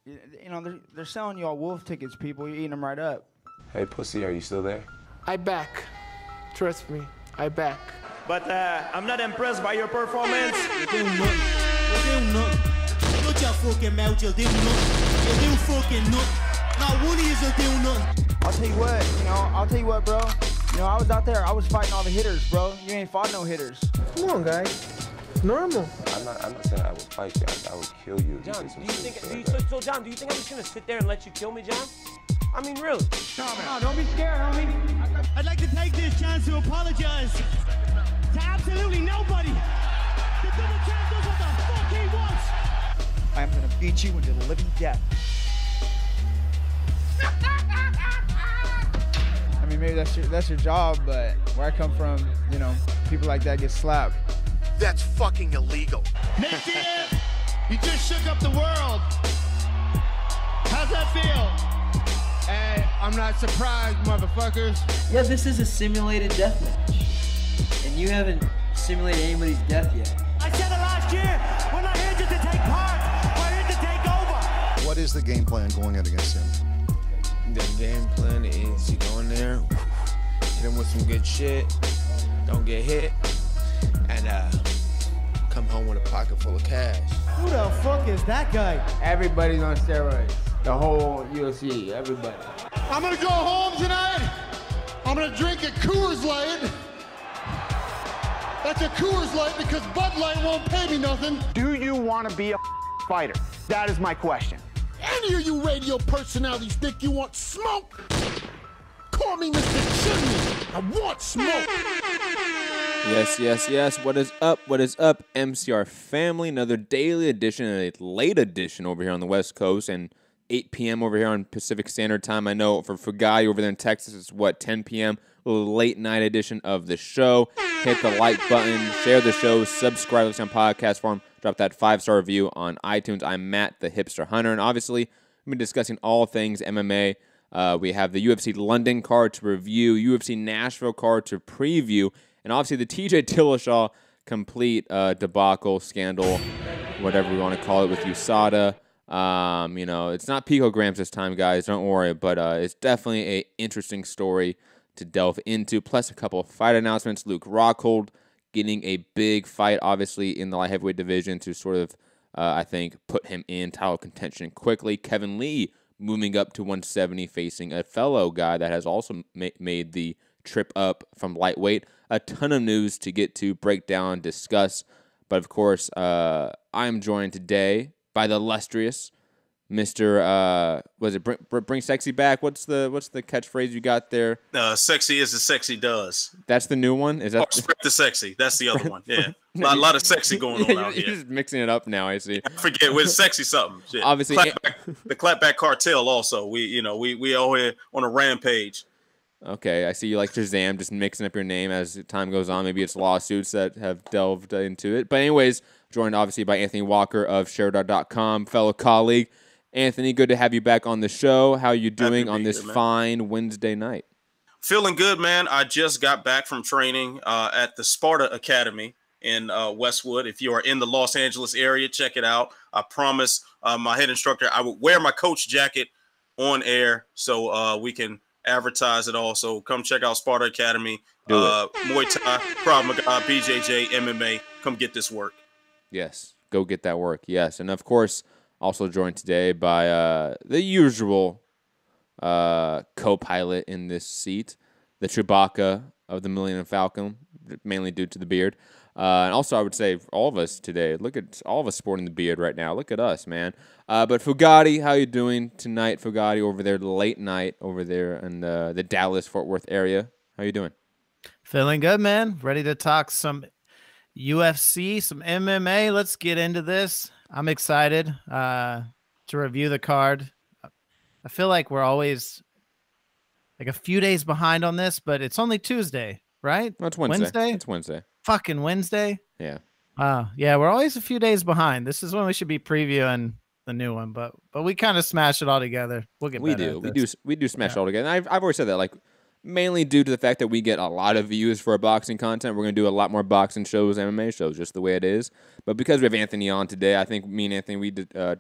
You know, they're selling y'all wolf tickets, people. You're eating them right up. Hey, pussy, are you still there? I back. Trust me, I back. But I'm not impressed by your performance. Eu tenho nome. Eu te fucking melt, eu tenho nome. Eu tenho fucking nome. Now what is eu tenho nome? I'll tell you what, bro. You know, I was out there, I was fighting all the hitters, bro. You ain't fought no hitters. Come on, guys. It's normal. I'm not saying I would fight you. I would kill you. John, do you think I'm just gonna sit there and let you kill me, John? I mean, really? No, don't be scared, homie. I'd like to take this chance to apologize to absolutely nobody. The double champ does what the fuck he wants. I'm gonna beat you into the living death. I mean, maybe that's your job, but where I come from, you know, people like that get slapped. That's fucking illegal. Native, you just shook up the world. How's that feel? Hey, I'm not surprised, motherfuckers. Yeah, this is a simulated death match. And you haven't simulated anybody's death yet. I said it last year. We're not here just to take part. We're here to take over. What is the game plan going in against him? The game plan is you go in there, hit him with some good shit, don't get hit, and come home with a pocket full of cash. Who the fuck is that guy? Everybody's on steroids. The whole UFC, everybody. I'm gonna go home tonight. I'm gonna drink a Coors Light. That's a Coors Light because Bud Light won't pay me nothing. Do you want to be a fighter? That is my question. Any of you radio personalities think you want smoke? Call me Mr. Chimney. I want smoke. Yes. What is up? MCR family. Another daily edition and a late edition over here on the West Coast and 8 p.m. over here on Pacific Standard Time. I know for Fugai over there in Texas, it's 10 p.m. A little late night edition of the show. Hit the like button, share the show, subscribe, listen on podcast form, drop that 5-star review on iTunes. I'm Matt, the Hipster Hunter, and obviously we've been discussing all things MMA. We have the UFC London card to review, UFC Nashville card to preview, and obviously the TJ Dillashaw complete debacle, scandal, whatever we want to call it, with USADA. You know, it's not picograms this time, guys. Don't worry, but it's definitely an interesting story to delve into. Plus, a couple of fight announcements. Luke Rockhold getting a big fight, obviously, in the light heavyweight division to sort of, I think, put him in title contention quickly. Kevin Lee moving up to 170, facing a fellow guy that has also made the trip up from lightweight. A ton of news to get to, break down, discuss. But, of course, I'm joined today by the illustrious Mr. Bring Sexy Back? What's the catchphrase you got there? Sexy is as sexy does. That's the new one? Is that Spread the sexy? That's the other one. Yeah. A lot of sexy going on out here. You're just mixing it up now, I see. I forget, with sexy something. Shit. Obviously. The Clapback Cartel also. We all here on a rampage. Okay, I see you like Shazam, just mixing up your name as time goes on. Maybe it's lawsuits that have delved into it. But anyways, joined obviously by Anthony Walker of Sharedot.com, fellow colleague. Anthony, good to have you back on the show. How are you doing on this fine Wednesday night? Feeling good, man. I just got back from training at the Sparta Academy in Westwood. If you are in the Los Angeles area, check it out. I promise my head instructor, I would wear my coach jacket on air so we can advertise it all. So come check out Sparta Academy. Muay Thai, Krav Maga, BJJ, MMA. Come get this work. Yes, go get that work. Yes, and of course, also joined today by the usual co-pilot in this seat, the Chewbacca of the Millennium Falcon, mainly due to the beard. And also, I would say all of us today, look at all of us sporting the beard right now. Look at us, man. But Fugatti, how you doing tonight, Fugatti, over there, late night over there in the Dallas-Fort Worth area? How you doing? Feeling good, man. Ready to talk some UFC, some MMA. Let's get into this. I'm excited to review the card. I feel like we're always like a few days behind on this, but it's only Tuesday, right? No, it's Wednesday. It's Wednesday. Fucking Wednesday. Yeah. Yeah, we're always a few days behind. This is when we should be previewing the new one, but we kind of smash it all together. We'll get better at this. We do smash it all together. And I've always said that, like, mainly due to the fact that we get a lot of views for our boxing content. We're going to do a lot more boxing shows, MMA shows, just the way it is. But because we have Anthony on today, I think me and Anthony, we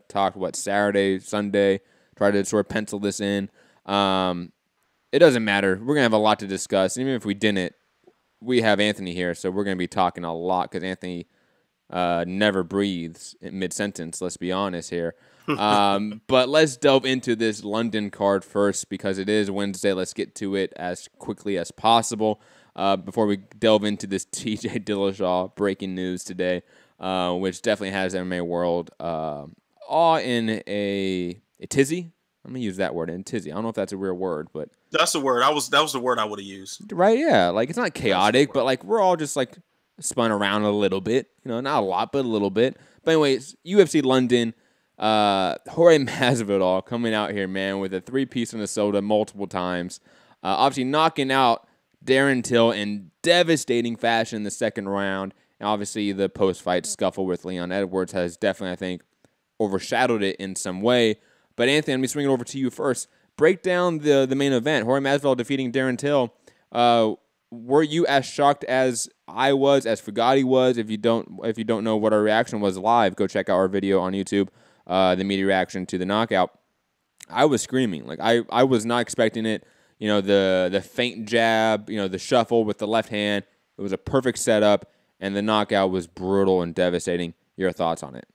talked, Saturday, Sunday, try to sort of pencil this in. It doesn't matter. We're going to have a lot to discuss. Even if we didn't, we have Anthony here, so we're going to be talking a lot because Anthony never breathes in mid-sentence, let's be honest here. But let's delve into this London card first because it is Wednesday. Let's get to it as quickly as possible before we delve into this TJ Dillashaw breaking news today, which definitely has MMA world all in a tizzy. I'm going to use that word, in tizzy. I don't know if that's a real word, but... That's the word. That was the word I would have used. Right, yeah. Like, it's not chaotic, but, like, we're all just, like, spun around a little bit. You know, not a lot, but a little bit. But anyways, UFC London, Jorge Masvidal coming out here, man, with a 3-piece Minnesota multiple times. Obviously knocking out Darren Till in devastating fashion in the second round. And obviously the post-fight scuffle with Leon Edwards has definitely, I think, overshadowed it in some way. But Anthony, let me swing it over to you first. Break down the main event. Jorge Masvidal defeating Darren Till. Were you as shocked as I was, as Fugatti was? If you don't know what our reaction was live, go check out our video on YouTube, the media reaction to the knockout. I was screaming. Like I was not expecting it. You know, the feint jab, you know, the shuffle with the left hand. It was a perfect setup, and the knockout was brutal and devastating. Your thoughts on it?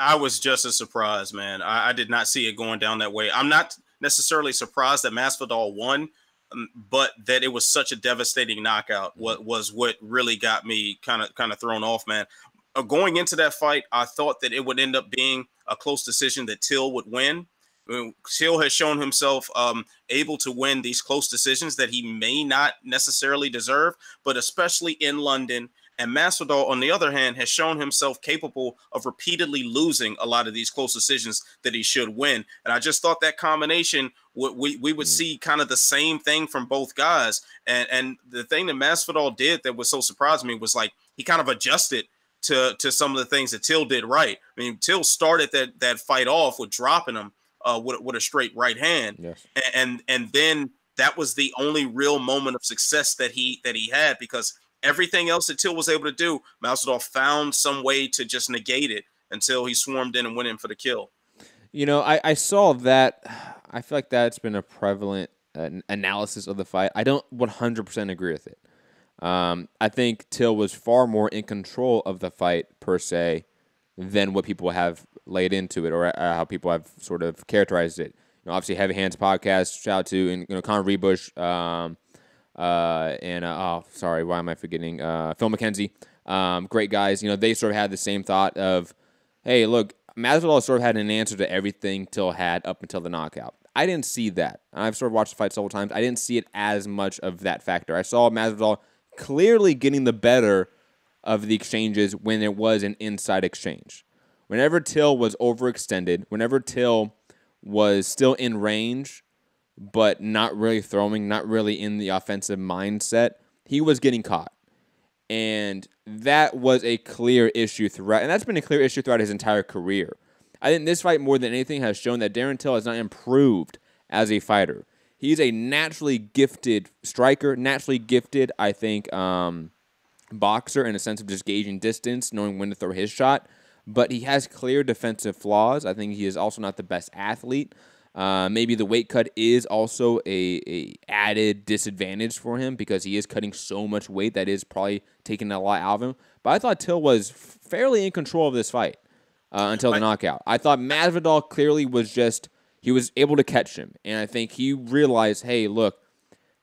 I was just as surprised, man. I did not see it going down that way. I'm not necessarily surprised that Masvidal won, but that it was such a devastating knockout was what really got me kind of thrown off, man. Going into that fight, I thought that it would end up being a close decision that Till would win. Till has shown himself able to win these close decisions that he may not necessarily deserve, but especially in London. And Masvidal, on the other hand, has shown himself capable of repeatedly losing a lot of these close decisions that he should win. And I just thought that combination, we would see kind of the same thing from both guys. And the thing that Masvidal did that was so surprising me was like he kind of adjusted to some of the things that Till did right. I mean, Till started that fight off with dropping him with a straight right hand. Yes. And then that was the only real moment of success that he had, because everything else that Till was able to do, Masvidal found some way to just negate it until he swarmed in and went in for the kill. You know, I saw that. I feel like that's been a prevalent analysis of the fight. I don't 100% agree with it. I think Till was far more in control of the fight, per se, than what people have laid into it, or how people have sort of characterized it. You know, obviously, Heavy Hands podcast, shout out to, and, you know, Conor Rebush, sorry, why am I forgetting? Phil McKenzie, great guys. You know, they sort of had the same thought of, hey, look, Masvidal sort of had an answer to everything Till had up until the knockout. I didn't see that. I've sort of watched the fight several times. I didn't see it as much of that factor. I saw Masvidal clearly getting the better of the exchanges when it was an inside exchange. Whenever Till was overextended, whenever Till was still in range, but not really throwing, not really in the offensive mindset, he was getting caught. And that was a clear issue throughout, and that's been a clear issue throughout his entire career. I think this fight, more than anything, has shown that Darren Till has not improved as a fighter. He's a naturally gifted striker, naturally gifted, I think, boxer in a sense of just gauging distance, knowing when to throw his shot. But he has clear defensive flaws. I think he is also not the best athlete. Maybe the weight cut is also a added disadvantage for him because he is cutting so much weight that is probably taking a lot out of him. But I thought Till was fairly in control of this fight until the knockout. I thought Masvidal clearly was just, he was able to catch him. And I think he realized, hey, look,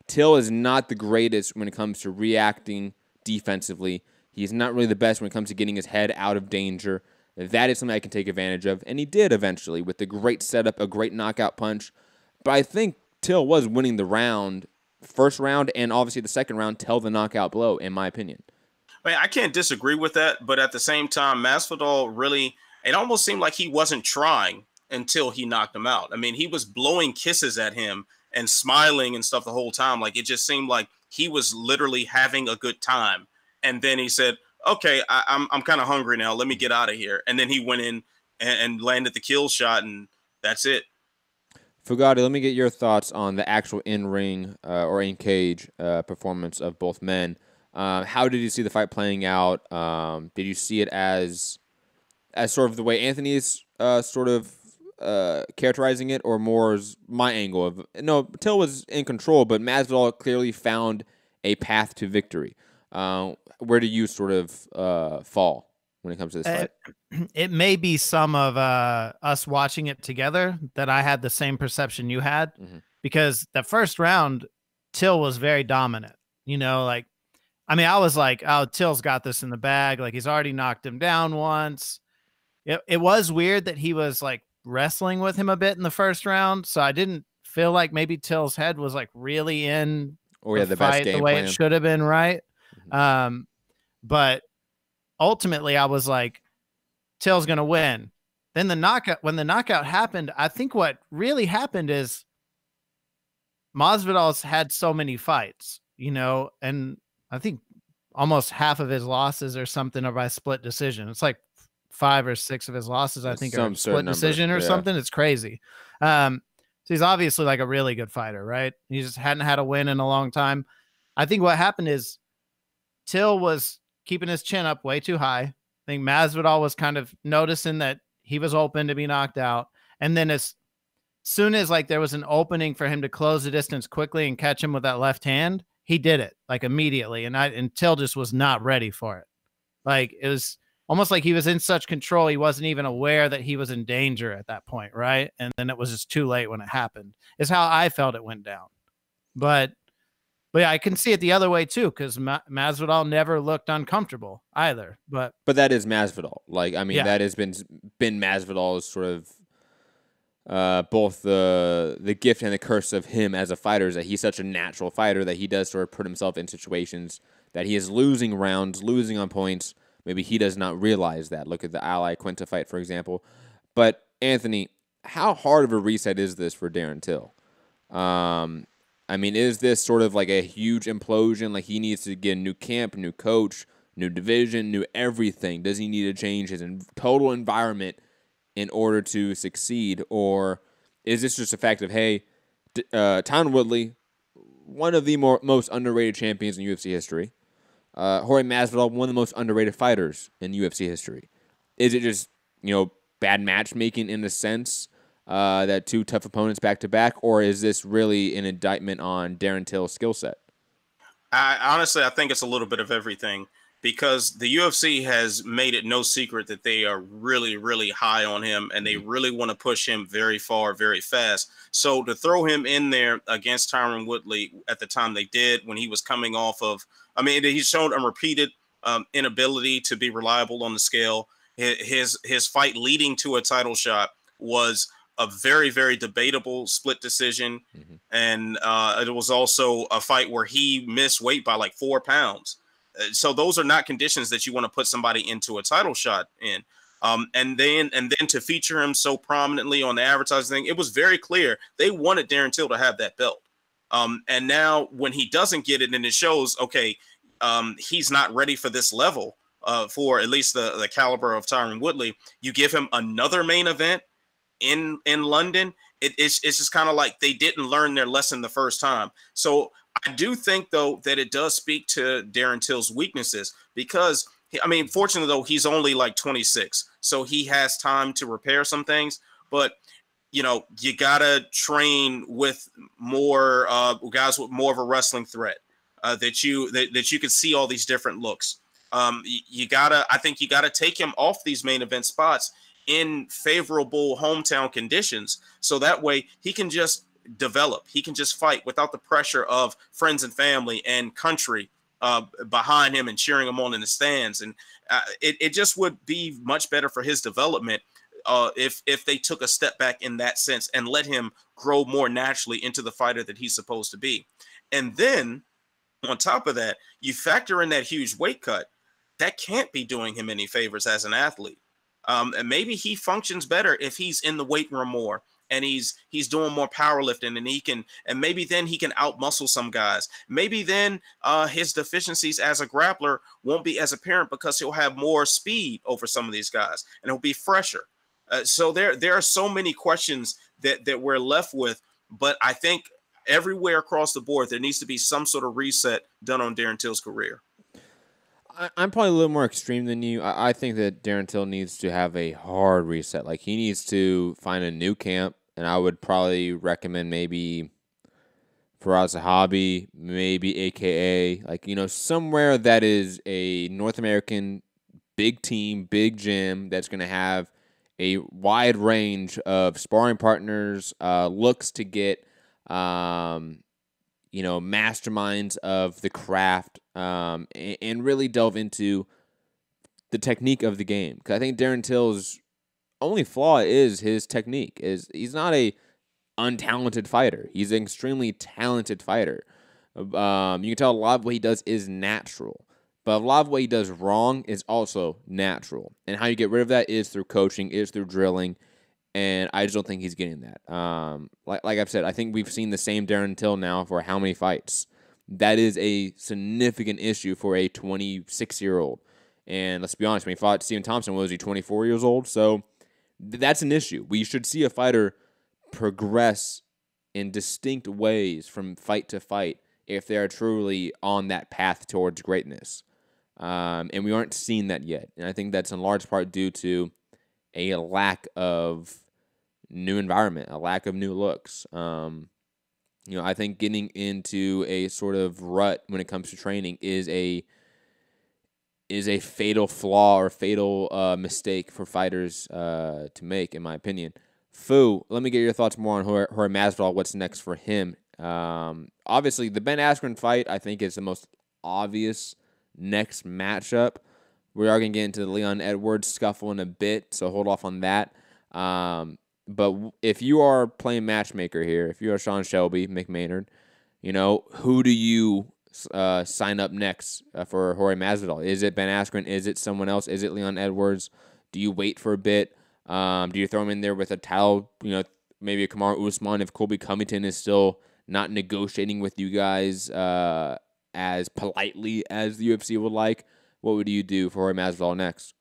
Till is not the greatest when it comes to reacting defensively. He's not really the best when it comes to getting his head out of danger. That is something I can take advantage of, and he did eventually with a great setup, a great knockout punch. But I think Till was winning the round, first round, and obviously the second round till the knockout blow, in my opinion. I mean, I can't disagree with that, but at the same time, Masvidal really, it almost seemed like he wasn't trying until he knocked him out. I mean, he was blowing kisses at him and smiling and stuff the whole time. Like, it just seemed like he was literally having a good time. And then he said, okay, I'm kind of hungry now. Let me get out of here. And then he went in and landed the kill shot, and that's it. Fugati, let me get your thoughts on the actual in-ring or in-cage performance of both men. How did you see the fight playing out? Did you see it as sort of the way Anthony is sort of characterizing it, or more as my angle of, no, Till was in control, but Masvidal clearly found a path to victory. Where do you sort of fall when it comes to this fight? It may be some of us watching it together that I had the same perception you had, because the first round, Till was very dominant. You know, like, I mean, I was like, oh, Till's got this in the bag. Like, he's already knocked him down once. It was weird that he was like wrestling with him a bit in the first round. So I didn't feel like maybe Till's head was like really in the fight the way it should have been, right? But ultimately I was like, Till's going to win. Then when the knockout happened, I think what really happened is Masvidal's had so many fights, you know, and I think almost half of his losses or something are by split decision. It's like 5 or 6 of his losses, I think, are split decision or something. It's crazy. So he's obviously like a really good fighter, right? He just hadn't had a win in a long time. I think what happened is Till was keeping his chin up way too high. I think Masvidal was kind of noticing that he was open to be knocked out. And then as soon as like there was an opening for him to close the distance quickly and catch him with that left hand, he did it like immediately. And Till just was not ready for it. Like, it was almost like he was in such control. He wasn't even aware that he was in danger at that point. Right. And then it was just too late when it happened, is how I felt it went down. But yeah, I can see it the other way too, because Masvidal never looked uncomfortable either. But that is Masvidal. Like, I mean, that has been Masvidal's sort of both the gift and the curse of him as a fighter, is that he's such a natural fighter that he does sort of put himself in situations that he is losing rounds, losing on points. Maybe he does not realize that. Look at the Ally Quinta fight, for example. But Anthony, how hard of a reset is this for Darren Till? I mean, is this sort of like a huge implosion? Like, he needs to get a new camp, new coach, new division, new everything. Does he need to change his total environment in order to succeed? Or is this just a fact of, hey, Tyron Woodley, one of the most underrated champions in UFC history, Jorge Masvidal, one of the most underrated fighters in UFC history. Is it just, bad matchmaking in a sense, that 2 tough opponents back-to-back, or is this really an indictment on Darren Till's skill set? Honestly, I think it's a little bit of everything, because the UFC has made it no secret that they are really, really high on him, and they really want to push him very far, very fast. So to throw him in there against Tyron Woodley at the time they did, when he was coming off of, I mean, he's shown a repeated inability to be reliable on the scale. His fight leading to a title shot was a very, very debatable split decision. And it was also a fight where he missed weight by like 4 pounds. So those are not conditions that you want to put somebody into a title shot in. And then to feature him so prominently on the advertising thing, it was very clear they wanted Darren Till to have that belt. And now when he doesn't get it, and it shows, okay, he's not ready for this level, for at least the caliber of Tyron Woodley. You give him another main event in London. It's just kind of like they didn't learn their lesson the first time. So I do think, though, that it does speak to Darren Till's weaknesses, because, I mean, fortunately, though, he's only like 26, so he has time to repair some things. But you gotta train with more guys with more of a wrestling threat, that you can see all these different looks. I think you gotta take him off these main event spots in favorable hometown conditions, so that way he can just develop. He can just fight without the pressure of friends and family and country behind him and cheering him on in the stands. And it just would be much better for his development if they took a step back in that sense and let him grow more naturally into the fighter that he's supposed to be. And then on top of that, you factor in that huge weight cut. That can't be doing him any favors as an athlete. And maybe he functions better if he's in the weight room more and he's doing more powerlifting, and maybe then he can outmuscle some guys. Maybe then his deficiencies as a grappler won't be as apparent, because he'll have more speed over some of these guys and he'll be fresher. So there are so many questions that we're left with. But I think everywhere across the board, there needs to be some sort of reset done on Darren Till's career. I'm probably a little more extreme than you. I think that Darren Till needs to have a hard reset. Like, he needs to find a new camp, and I would probably recommend maybe Faraz Zahabi, maybe AKA, like, somewhere that is a North American big team, big gym that's going to have a wide range of sparring partners, looks to get, masterminds of the craft, and really delve into the technique of the game. Because I think Darren Till's only flaw is his technique. He's not a untalented fighter. He's an extremely talented fighter. You can tell a lot of what he does is natural, but a lot of what he does wrong is also natural. And how you get rid of that is through coaching, is through drilling. And I just don't think he's getting that. Like I've said, I think we've seen the same Darren Till now for how many fights. That is a significant issue for a 26-year-old. And let's be honest, when he fought Stephen Thompson, was he 24 years old? So that's an issue. We should see a fighter progress in distinct ways from fight to fight if they're truly on that path towards greatness. And we aren't seeing that yet. And I think that's in large part due to a lack of new environment, a lack of new looks. I think getting into a sort of rut when it comes to training is a fatal flaw or fatal mistake for fighters to make, in my opinion. Fu, let me get your thoughts more on Jorge Masvidal. What's next for him? Obviously, the Ben Askren fight, I think, is the most obvious next matchup. We are going to get into the Leon Edwards scuffle in a bit, so hold off on that. But if you are playing matchmaker here, if you are Sean Shelby, McMaynard, who do you sign up next for Jorge Masvidal? Is it Ben Askren? Is it someone else? Is it Leon Edwards? Do you wait for a bit? Do you throw him in there with a title, maybe a Kamaru Usman if Colby Covington is still not negotiating with you guys as politely as the UFC would like? What would you do for Jorge Masvidal next?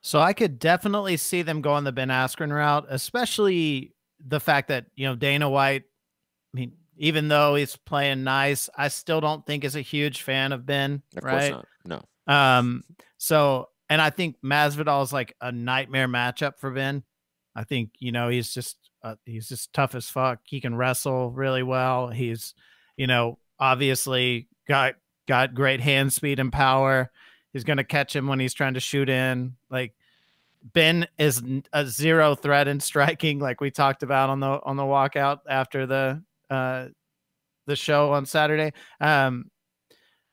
So I could definitely see them going the Ben Askren route, especially the fact that, Dana White, even though he's playing nice, I still don't think is a huge fan of Ben. Of right? course not. No. And I think Masvidal is like a nightmare matchup for Ben. I think, he's just tough as fuck. He can wrestle really well. He's, obviously got great hand speed and power. He's going to catch him when he's trying to shoot in. Like, Ben is a zero threat in striking, like we talked about on the walkout after the show on Saturday.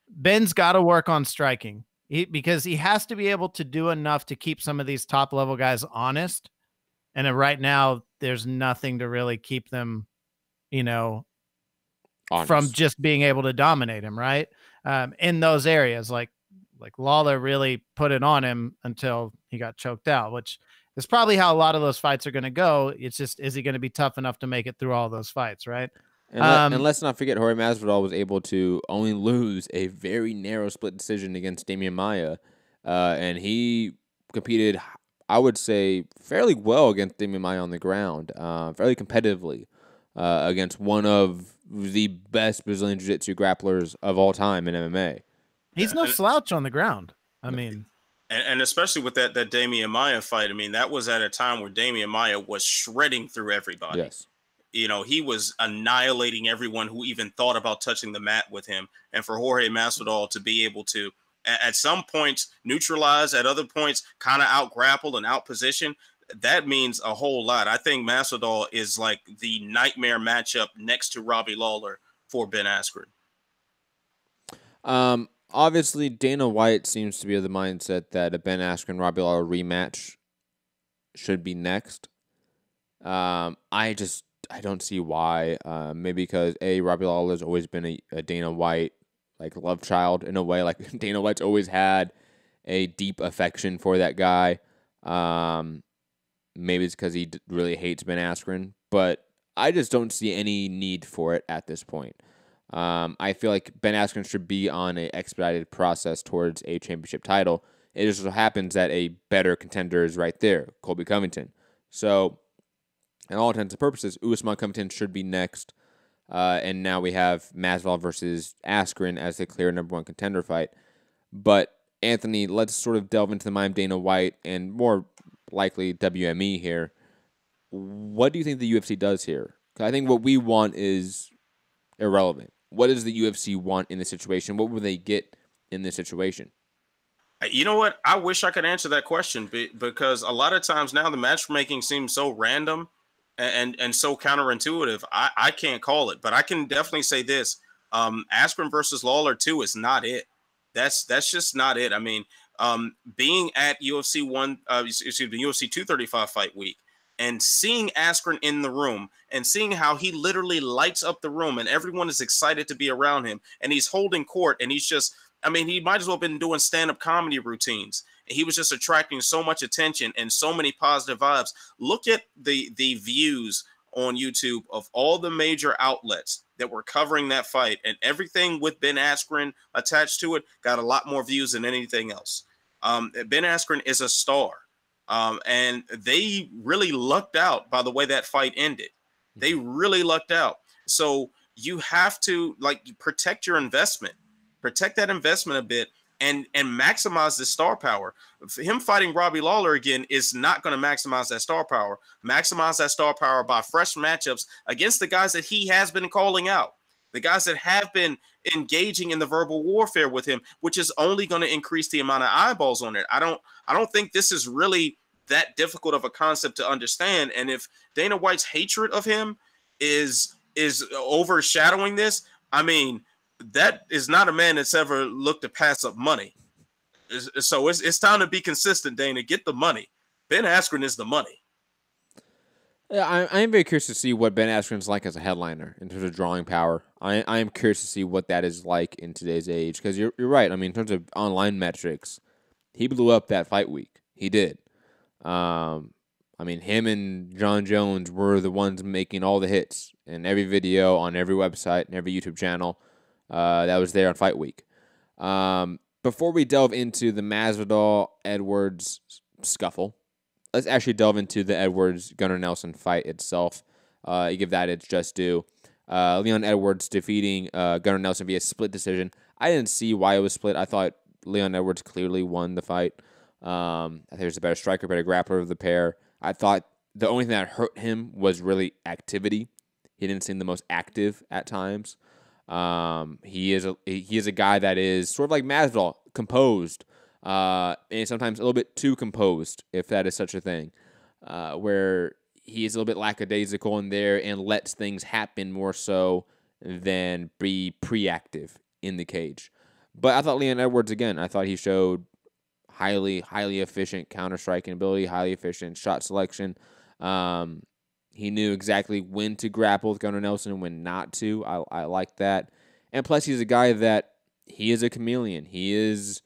Ben's got to work on striking because he has to be able to do enough to keep some of these top level guys honest. And right now, there's nothing to really keep them, honest, from just being able to dominate him, right? In those areas, like Lawler really put it on him until he got choked out, which is probably how a lot of those fights are going to go. It's just, is he going to be tough enough to make it through all those fights, right? And let's not forget, Jorge Masvidal was able to only lose a very narrow split decision against Damian Maia, and he competed, I would say, fairly well against Damian Maia on the ground, fairly competitively against one of the best Brazilian Jiu-Jitsu grapplers of all time in MMA. He's no slouch on the ground. I mean, and especially with that Damian Maia fight, that was at a time where Damian Maia was shredding through everybody. Yes. He was annihilating everyone who even thought about touching the mat with him. And for Jorge Masvidal to be able to, at some points, neutralize, at other points, kind of out-grapple and out-position, that means a whole lot. I think Masvidal is like the nightmare matchup next to Robbie Lawler for Ben Askren. Obviously, Dana White seems to be of the mindset that a Ben Askren Robbie Lawler rematch should be next. I don't see why. Maybe because Robbie Lawler's always been a Dana White love child in a way. Like, Dana White's always had a deep affection for that guy. Maybe it's because he really hates Ben Askren, but I just don't see any need for it at this point. I feel like Ben Askren should be on an expedited process towards a championship title. It just so happens that a better contender is right there, Colby Covington. So and all intents and purposes, Usman Covington should be next. And now we have Masvidal versus Askren as the clear number one contender fight. But, Anthony, let's sort of delve into the mind of Dana White and more likely WME here. What do you think the UFC does here? 'Cause I think what we want is irrelevant. What does the UFC want in this situation? What will they get in this situation? You know what? I wish I could answer that question because a lot of times now the matchmaking seems so random and so counterintuitive. I can't call it, but I can definitely say this. Askren versus Lawler 2 is not it. That's just not it. I mean, being at UFC 235 fight week and seeing Askren in the room and seeing how he literally lights up the room and everyone is excited to be around him and he's holding court and he's just, I mean, he might as well have been doing stand-up comedy routines. He was just attracting so much attention and so many positive vibes. Look at the views on YouTube of all the major outlets that were covering that fight, and everything with Ben Askren attached to it got a lot more views than anything else. Ben Askren is a star, and they really lucked out by the way that fight ended. They really lucked out. So you have to protect your investment. Protect that investment a bit and maximize the star power. Him fighting Robbie Lawler again is not going to maximize that star power. Maximize that star power by fresh matchups against the guys that he has been calling out, the guys that have been engaging in the verbal warfare with him, which is only going to increase the amount of eyeballs on it. I don't think this is really that difficult of a concept to understand. And if Dana White's hatred of him is overshadowing this, I mean, that is not a man that's ever looked to pass up money. So it's time to be consistent, Dana. Get the money. Ben Askren is the money. Yeah, I am very curious to see what Ben Askren's like as a headliner in terms of drawing power. I am curious to see what that is like in today's age because you're right. I mean, in terms of online metrics, he blew up that fight week. He did. I mean, him and John Jones were the ones making all the hits in every video on every website and every YouTube channel. That was there on Fight Week. Before we delve into the Masvidal-Edwards scuffle, let's actually delve into the Edwards-Gunnar Nelson fight itself. You give that its just due. Leon Edwards defeating Gunnar Nelson via split decision. I didn't see why it was split. I thought Leon Edwards clearly won the fight. I think he was a better striker, better grappler of the pair. I thought the only thing that hurt him was really activity. He didn't seem the most active at times. He is a guy that is sort of like Masvidal, composed, and sometimes a little bit too composed, if that is such a thing, where he is a little bit lackadaisical in there and lets things happen more so than be pre-active in the cage. But I thought Leon Edwards, again, I thought he showed highly efficient counter-striking ability, highly efficient shot selection. He knew exactly when to grapple with Gunnar Nelson and when not to. I like that. And plus, he's a guy that he is a chameleon. He is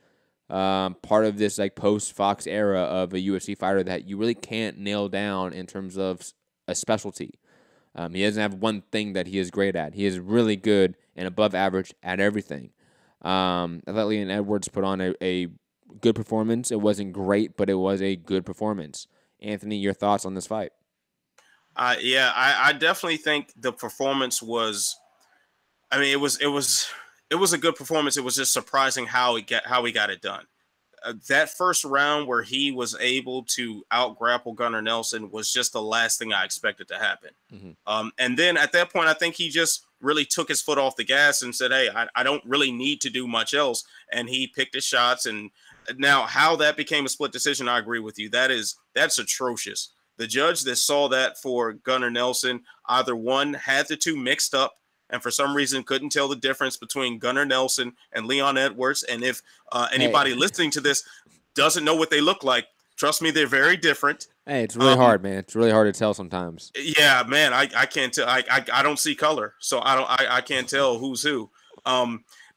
part of this post-Fox era of a UFC fighter that you really can't nail down in terms of a specialty. He doesn't have one thing that he is great at. He is really good and above average at everything. I thought Leon Edwards put on a good performance. It wasn't great, but it was a good performance. Anthony, your thoughts on this fight? I definitely think the performance was. I mean, it was a good performance. It was just surprising how he got it done. That first round where he was able to out-grapple Gunnar Nelson was just the last thing I expected to happen. Mm-hmm. And then at that point, I think he just really took his foot off the gas and said, hey, I don't really need to do much else. And he picked his shots. And now how that became a split decision, I agree with you. That's atrocious. The judge that saw that for Gunnar Nelson, either one, had the two mixed up and for some reason couldn't tell the difference between Gunnar Nelson and Leon Edwards. And if anybody listening to this doesn't know what they look like, trust me, they're very different. Hey, it's really hard, man. It's really hard to tell sometimes. Yeah, man, I can't tell. I don't see color, so I can't tell who's who.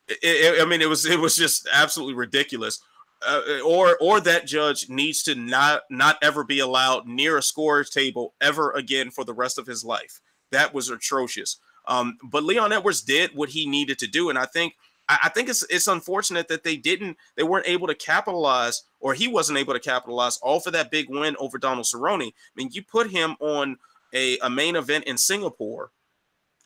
It was just absolutely ridiculous. Or that judge needs to not ever be allowed near a scorer's table ever again for the rest of his life. That was atrocious. But Leon Edwards did what he needed to do, and I think it's unfortunate that they weren't able to capitalize, or he wasn't able to capitalize off of that big win over Donald Cerrone. I mean, you put him on a main event in Singapore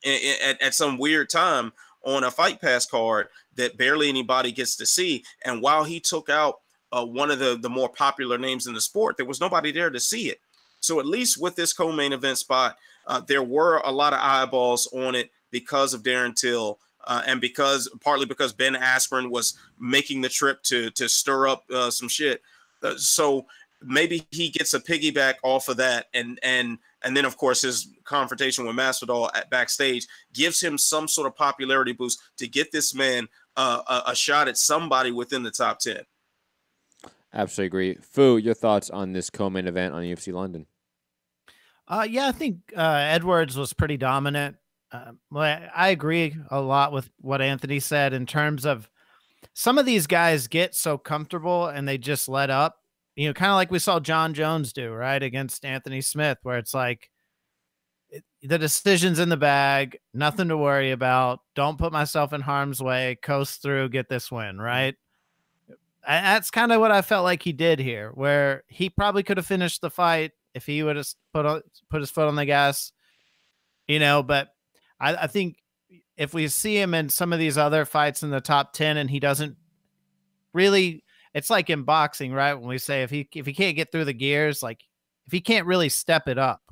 at some weird time on a Fight Pass card that barely anybody gets to see. And while he took out one of the more popular names in the sport, there was nobody there to see it. So at least with this co-main event spot, there were a lot of eyeballs on it because of Darren Till, and partly because Ben Askren was making the trip to stir up some shit. So maybe he gets a piggyback off of that, and then of course his confrontation with Masvidal backstage gives him some sort of popularity boost to get this man a shot at somebody within the top 10. Absolutely agree. Fu, your thoughts on this co-main event on UFC London? Yeah, I think Edwards was pretty dominant. I agree a lot with what Anthony said in terms of some of these guys get so comfortable and they just let up, you know, kind of like we saw John Jones do, right, against Anthony Smith, where it's like the decision's in the bag, nothing to worry about, don't put myself in harm's way, coast through, get this win, right? That's kind of what I felt like he did here, where he probably could have finished the fight if he would have put his foot on the gas, you know, but I think if we see him in some of these other fights in the top 10 and he doesn't really, it's like in boxing, right? When we say if he can't get through the gears, like if he can't really step it up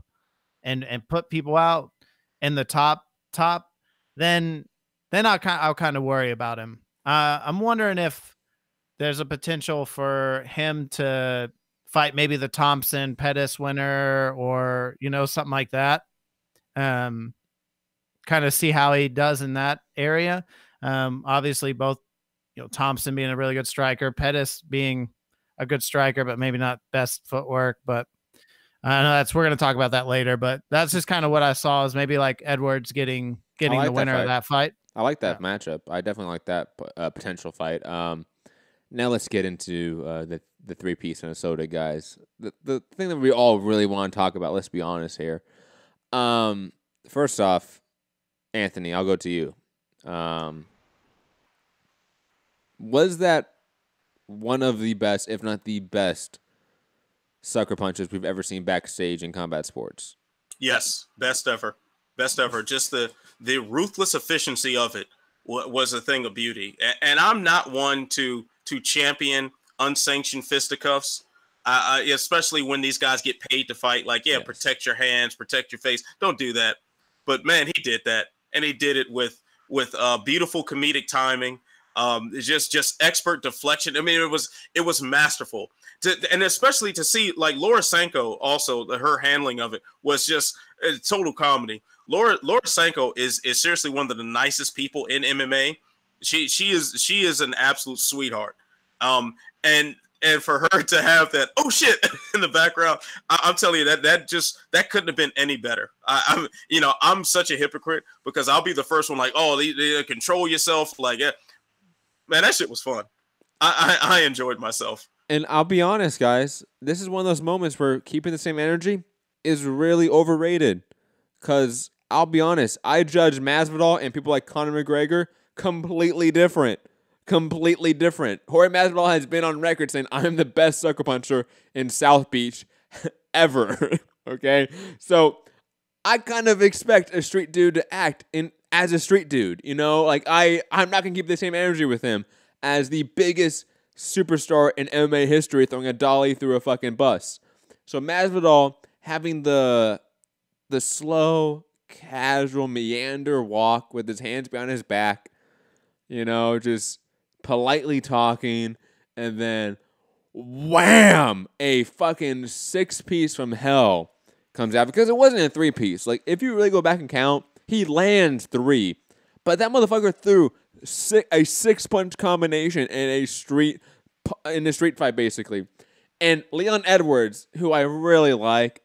and put people out in the top, then I'll kind of worry about him. I'm wondering if there's a potential for him to fight maybe the Thompson Pettis winner or, you know, something like that. Kind of see how he does in that area. Obviously both, you know, Thompson being a really good striker, Pettis being a good striker, but maybe not best footwork, but I know we're going to talk about that later, but that's just kind of what I saw is maybe like Edwards getting the winner of that fight. I like that matchup. I definitely like that potential fight. Now let's get into the three-piece Minnesota guys. The thing that we all really want to talk about, let's be honest here. First off, Anthony, I'll go to you. Was that one of the best, if not the best, sucker punches we've ever seen backstage in combat sports? Yes, best ever. Best ever. Just the ruthless efficiency of it was a thing of beauty. And I'm not one to champion unsanctioned fisticuffs, especially when these guys get paid to fight. Like, yes. Protect your hands, protect your face. Don't do that. But man, he did that, and he did it with beautiful comedic timing. Just expert deflection. I mean, it was masterful. And especially to see like Laura Sanko also, her handling of it was just total comedy. Laura Sanko is seriously one of the nicest people in MMA. She is an absolute sweetheart. And for her to have that oh shit in the background, I'm telling you that couldn't have been any better. I'm such a hypocrite because I'll be the first one like, oh, they control yourself, like, yeah. Man, that shit was fun. I enjoyed myself. And I'll be honest, guys, this is one of those moments where keeping the same energy is really overrated. Because I'll be honest, I judge Masvidal and people like Conor McGregor completely different. Completely different. Jorge Masvidal has been on record saying, I'm the best sucker puncher in South Beach ever. Okay? So I kind of expect a street dude to act as a street dude. You know, like I'm not going to keep the same energy with him as the biggest superstar in MMA history throwing a dolly through a fucking bus. So Masvidal having the slow, casual meander walk with his hands behind his back, you know, just politely talking, and then wham, a fucking 6-piece from hell comes out, because it wasn't a 3-piece. Like, if you really go back and count, he lands 3, but that motherfucker threw a 6-punch combination in a street fight, basically. And Leon Edwards, who I really like,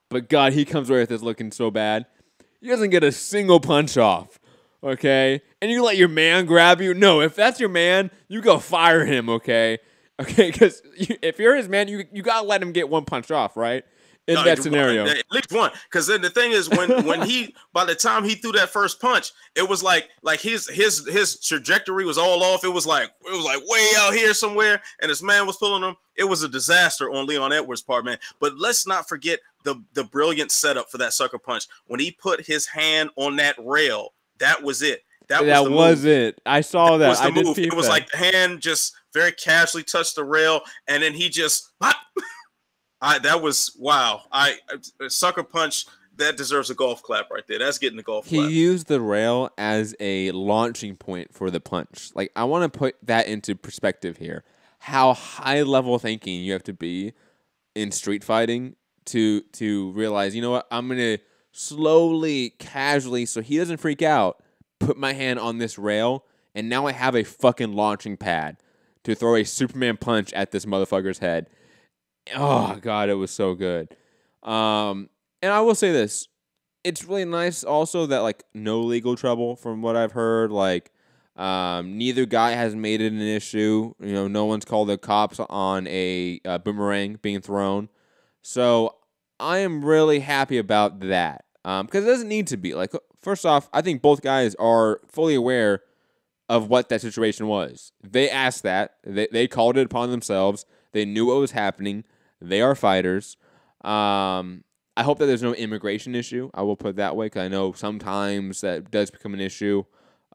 but God, he comes away with this looking so bad. He doesn't get a single punch off, okay? And you let your man grab you? No, if that's your man, you go fire him, okay? Okay, because if you're his man, you got to let him get one punch off, right? In that scenario. At least one. Because then the thing is, when he, by the time he threw that first punch, it was like his trajectory was all off. It was like way out here somewhere, and his man was pulling him. It was a disaster on Leon Edwards' part, man. But let's not forget the brilliant setup for that sucker punch. When he put his hand on that rail, that was it. That was it. I saw that. Was the I move. did It was like the hand just very casually touched the rail, and then he just that was wow. Sucker punch, that deserves a golf clap right there. That's getting the golf clap. He used the rail as a launching point for the punch. Like, I want to put that into perspective here. How high level thinking you have to be in street fighting to realize, you know what, I'm gonna slowly, casually, so he doesn't freak out, put my hand on this rail, and now I have a fucking launching pad to throw a Superman punch at this motherfucker's head. Oh, God, it was so good. And I will say this. It's really nice also that, like, no legal trouble from what I've heard. Like, neither guy has made it an issue. You know, no one's called the cops on a boomerang being thrown. So I am really happy about that. Because it doesn't need to be. Like, first off, I think both guys are fully aware of what that situation was. They asked that. They called it upon themselves. They knew what was happening. They are fighters. I hope that there's no immigration issue. I will put it that way, because I know sometimes that does become an issue.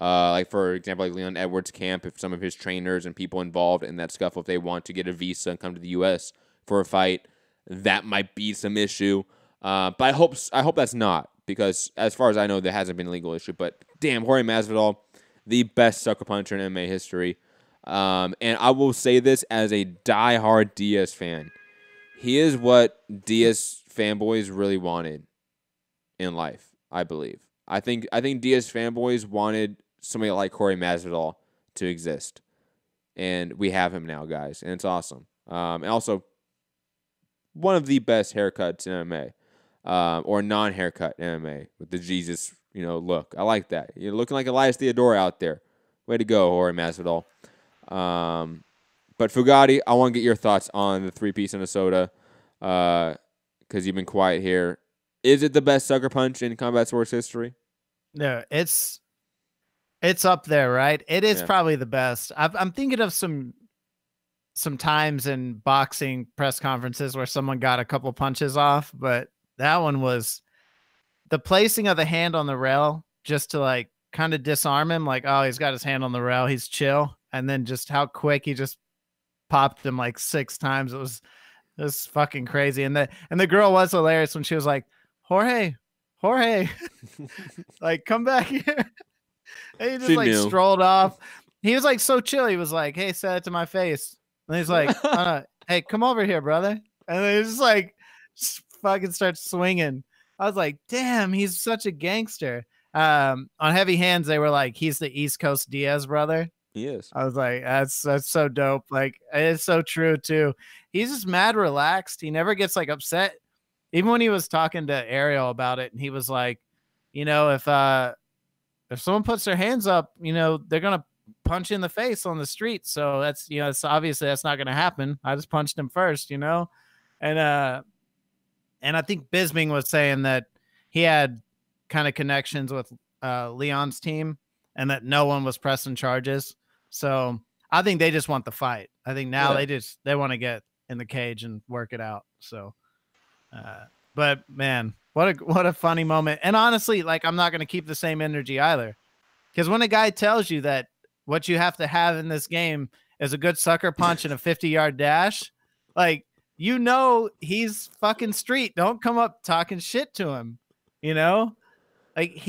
Like, for example, like Leon Edwards' camp, if some of his trainers and people involved in that scuffle, if they want to get a visa and come to the U.S. for a fight, that might be some issue. But I hope that's not, because as far as I know, there hasn't been a legal issue. But damn, Jorge Masvidal, the best sucker puncher in MMA history. And I will say this as a diehard Diaz fan. He is what Diaz fanboys really wanted in life, I believe. I think Diaz fanboys wanted somebody like Jorge Masvidal to exist. And we have him now, guys. And it's awesome. And also, one of the best haircuts in MMA. Or non-haircut MMA with the Jesus, look. I like that. You're looking like Elias Theodore out there. Way to go, Jorge Masvidal. But Fugatti, I want to get your thoughts on the three-piece and a soda, because you've been quiet here. Is it the best sucker punch in combat sports history? No, it's up there, right? It is probably the best. I'm thinking of some times in boxing press conferences where someone got a couple punches off, but that one was the placing of the hand on the rail just to like kind of disarm him. Like, oh, he's got his hand on the rail. He's chill. And then just how quick he just popped him like 6 times. It was fucking crazy. And the girl was hilarious when she was like, Jorge, like, come back here. And he just strolled off. He was like so chill. He was like, hey, say it to my face. And he's like, hey, come over here, brother. And then he's just like, fucking starts swinging. I was like, damn, he's such a gangster. On Heavy Hands, they were like, he's the East Coast Diaz brother. He is. I was like, that's so dope. Like, it's so true too. He's just mad relaxed. He never gets like upset. Even when he was talking to Ariel about it, and he was like, if someone puts their hands up, they're gonna punch you in the face on the street. So that's it's obviously that's not gonna happen. I just punched him first, and I think Bisping was saying that he had kind of connections with Leon's team, and that no one was pressing charges. So I think they just want the fight. I think now they want to get in the cage and work it out. So, but man, what a funny moment. And honestly, like, I'm not going to keep the same energy either, because when a guy tells you that what you have to have in this game is a good sucker punch and a 50-yard dash, like, he's fucking street. Don't come up talking shit to him, like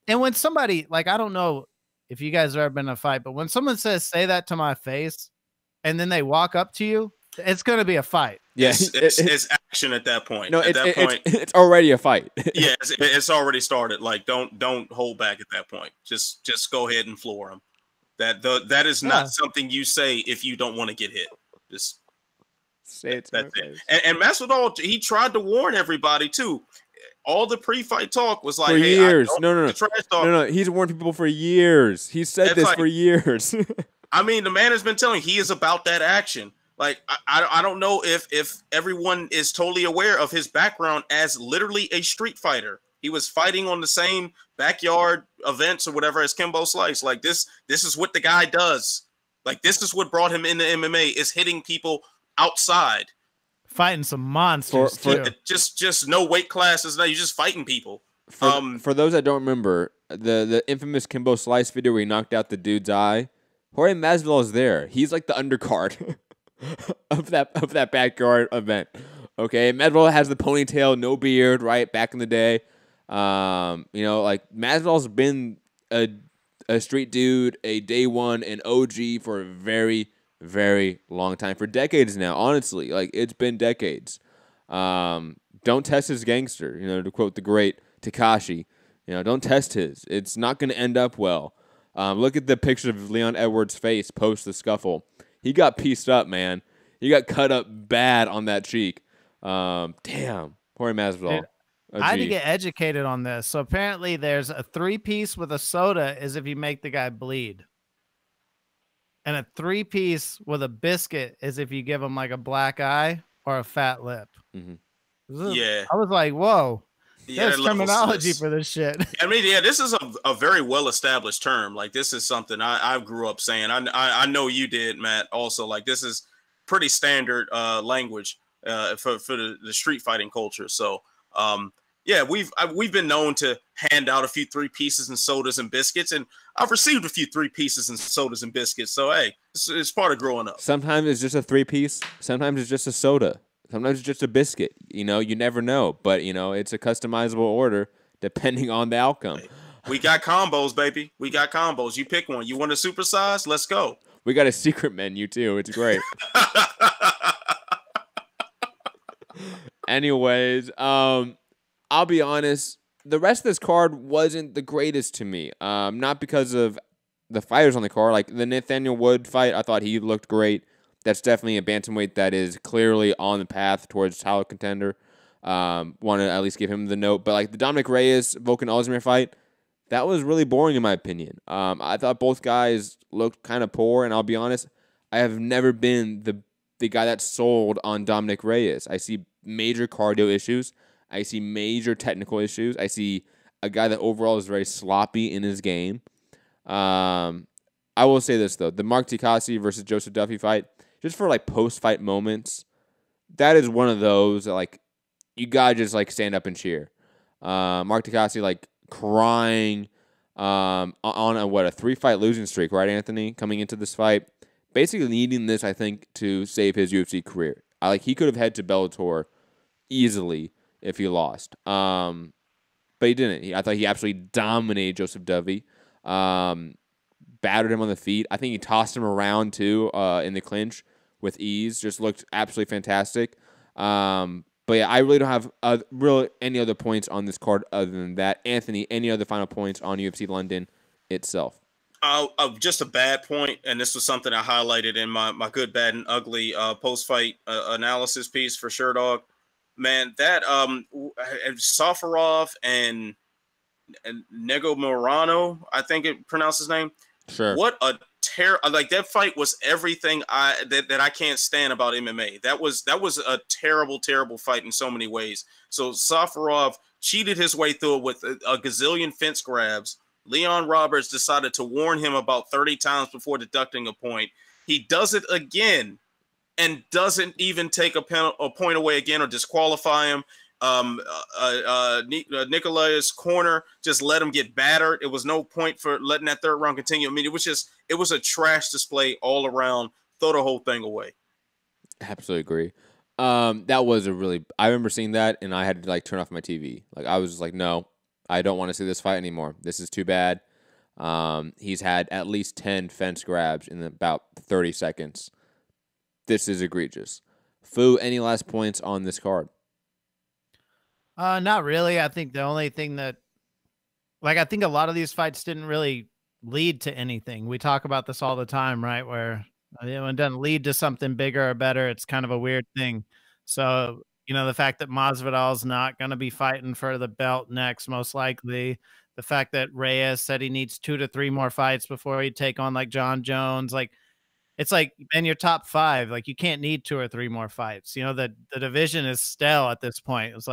and when somebody, like, I don't know if you guys have ever been in a fight, but when someone says, say that to my face, and then they walk up to you, it's going to be a fight. Yeah, it's action at that point. No, at that point, it's already a fight. Yeah, it's already started. Like, don't hold back at that point. Just go ahead and floor him. That is not something you say if you don't want to get hit. Just say it. That's it. And Masvidal, he tried to warn everybody too. All the pre-fight talk was like, for hey, years. No. He's warned people for years. He said this for years. I mean, the man has been telling he is about that action. Like, I don't know if everyone is totally aware of his background as literally a street fighter. He was fighting on the same backyard events or whatever as Kimbo Slice. Like, this is what the guy does. Like, this is what brought him into MMA, is hitting people outside. fighting some monsters too. Just no weight classes. No, you're just fighting people. For those that don't remember, the infamous Kimbo Slice video where he knocked out the dude's eye, Jorge Masvidal is there. He's like the undercard of that backyard event. Okay, Masvidal has the ponytail, no beard, right? Back in the day, like Masvidal's been a street dude, a day one, an OG for a very, very long time, for decades now. Honestly, like it's been decades. Don't test his gangster, to quote the great Tekashi. Don't test his. It's not going to end up well. Look at the picture of Leon Edwards' face post the scuffle. He got pieced up, man. He got cut up bad on that cheek. Damn, Jorge Masvidal. I had to get educated on this. So apparently there's a 3-piece with a soda is if you make the guy bleed. And a 3-piece with a biscuit is if you give him like a black eye or a fat lip. Yeah. I was like, whoa. Yeah, there's terminology for this shit. I mean, yeah, this is a very well-established term. Like, this is something I grew up saying. I know you did, Matt, also. Like, this is pretty standard language for the street fighting culture. So, yeah, we've been known to hand out a few 3-pieces and sodas and biscuits, and I've received a few 3-pieces and sodas and biscuits. So, hey, it's part of growing up. Sometimes it's just a 3-piece. Sometimes it's just a soda. Sometimes it's just a biscuit. You never know. But, it's a customizable order depending on the outcome. We got combos, baby. We got combos. You pick one. You want a supersize? Let's go. We got a secret menu, too. It's great. Anyways, I'll be honest. The rest of this card wasn't the greatest to me. Not because of the fighters on the card. Like, the Nathaniel Wood fight, I thought he looked great. That's definitely a bantamweight that is clearly on the path towards title contender. Want to at least give him the note. But like the Dominic Reyes, Volkan Ozdemir fight, that was really boring in my opinion. I thought both guys looked kind of poor, and I'll be honest, I have never been the guy that's sold on Dominic Reyes. I see major cardio issues. I see major technical issues. I see a guy that overall is very sloppy in his game. I will say this though, the Mark Tikasi versus Joseph Duffy fight, just for like post-fight moments, that is one of those that like you gotta just like stand up and cheer. Mark Tikasi like crying on a 3-fight losing streak, right, Anthony? Coming into this fight, basically needing this, I think, to save his UFC career. He could have head to Bellator easily if he lost, but he didn't. I thought he absolutely dominated Joseph Duffy. Battered him on the feet. I think he tossed him around too in the clinch with ease. Just looked absolutely fantastic. But yeah, I really don't have any other points on this card other than that. Anthony, any other final points on UFC London itself? Just a bad point, and this was something I highlighted in my good, bad, and ugly post-fight analysis piece for Sure Dog. Man, that Safarov and Nego Morano, I think it pronounced his name. Sure. What a that fight was everything that I can't stand about MMA. That was a terrible, terrible fight in so many ways. So Safarov cheated his way through it with a gazillion fence grabs. Leon Roberts decided to warn him about 30 times before deducting a point. He does it again and doesn't even take a point away again or disqualify him. Nikolai's corner just let him get battered. It was no point for letting that third round continue. I mean, it was a trash display all around. Throw the whole thing away. Absolutely agree. That was I remember seeing that and I had to turn off my TV. I was just like, no, I don't want to see this fight anymore. This is too bad. He's had at least 10 fence grabs in about 30 seconds. This is egregious. Fu, any last points on this card? Not really. I think the only thing that, I think a lot of these fights didn't really lead to anything. We talk about this all the time, right? Where it doesn't lead to something bigger or better. It's kind of a weird thing. So, the fact that Masvidal's not going to be fighting for the belt next, most likely. The fact that Reyes said he needs 2 to 3 more fights before he'd take on John Jones. It's in your top 5. You can't need 2 or 3 more fights. The division is stale at this point. It's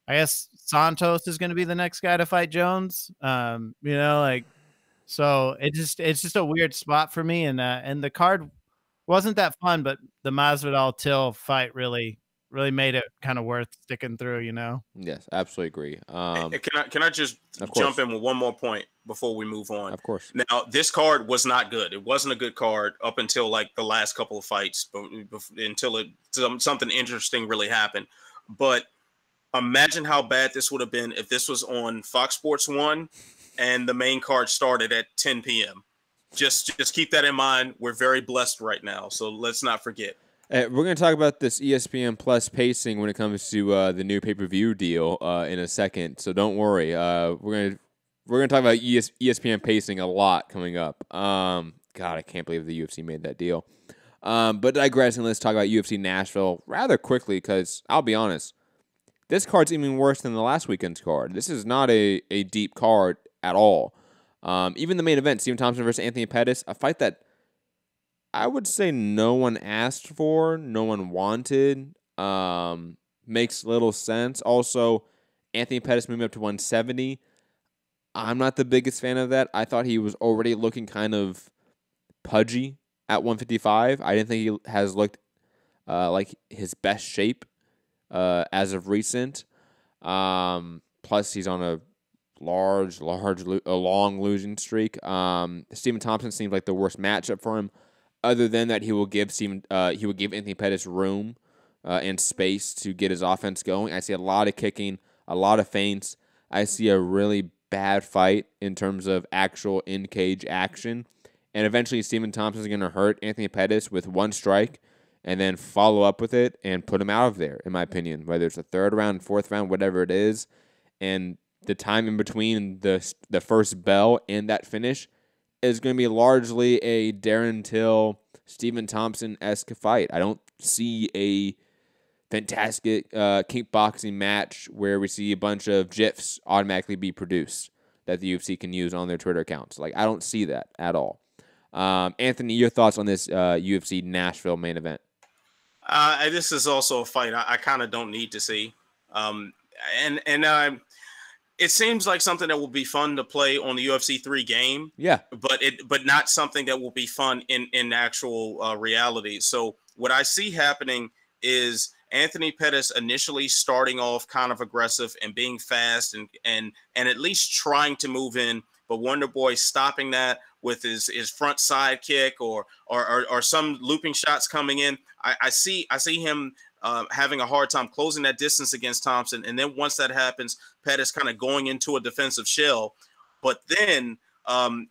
I guess Santos is going to be the next guy to fight Jones. So it's just a weird spot for me. And the card wasn't that fun, but the Masvidal Till fight really really made it kind of worth sticking through, Yes, absolutely agree. Can I just jump in with one more point before we move on? Of course. Now, this card was not good. It wasn't a good card up until like the last couple of fights, until something interesting really happened. But imagine how bad this would have been if this was on Fox Sports 1 and the main card started at 10 p.m. Just keep that in mind. We're very blessed right now, so let's not forget. We're going to talk about this ESPN Plus pacing when it comes to the new pay-per-view deal in a second, so don't worry. We're going to talk about ESPN pacing a lot coming up. God, I can't believe the UFC made that deal. But digressing, let's talk about UFC Nashville rather quickly because I'll be honest, this card's even worse than the last weekend's card. This is not a deep card at all. Even the main event, Stephen Thompson versus Anthony Pettis, a fight that I would say no one asked for, no one wanted. Makes little sense. Also, Anthony Pettis moving up to 170. I'm not the biggest fan of that. I thought he was already looking kind of pudgy at 155. I didn't think he has looked like his best shape as of recent. Plus, he's on a long losing streak. Stephen Thompson seems like the worst matchup for him. Other than that, he will give Anthony Pettis room and space to get his offense going. I see a lot of kicking, a lot of feints. I see a really bad fight in terms of actual in-cage action. And eventually, Stephen Thompson is going to hurt Anthony Pettis with one strike and then follow up with it and put him out of there, in my opinion, whether it's the third round, fourth round, whatever it is. And the time in between the first bell and that finish is going to be largely a Darren Till, Stephen Thompson-esque fight. I don't see a fantastic kickboxing match where we see a bunch of GIFs automatically be produced that the UFC can use on their Twitter accounts. Like, I don't see that at all. Anthony, your thoughts on this UFC Nashville main event? This is also a fight I kind of don't need to see. It seems like something that will be fun to play on the UFC 3 game. Yeah. But not something that will be fun in actual reality. So what I see happening is Anthony Pettis initially starting off kind of aggressive and being fast and at least trying to move in, but Wonder Boy stopping that with his front side kick or some looping shots coming in. I see him having a hard time closing that distance against Thompson. And then once that happens, Pettis kind of going into a defensive shell. But then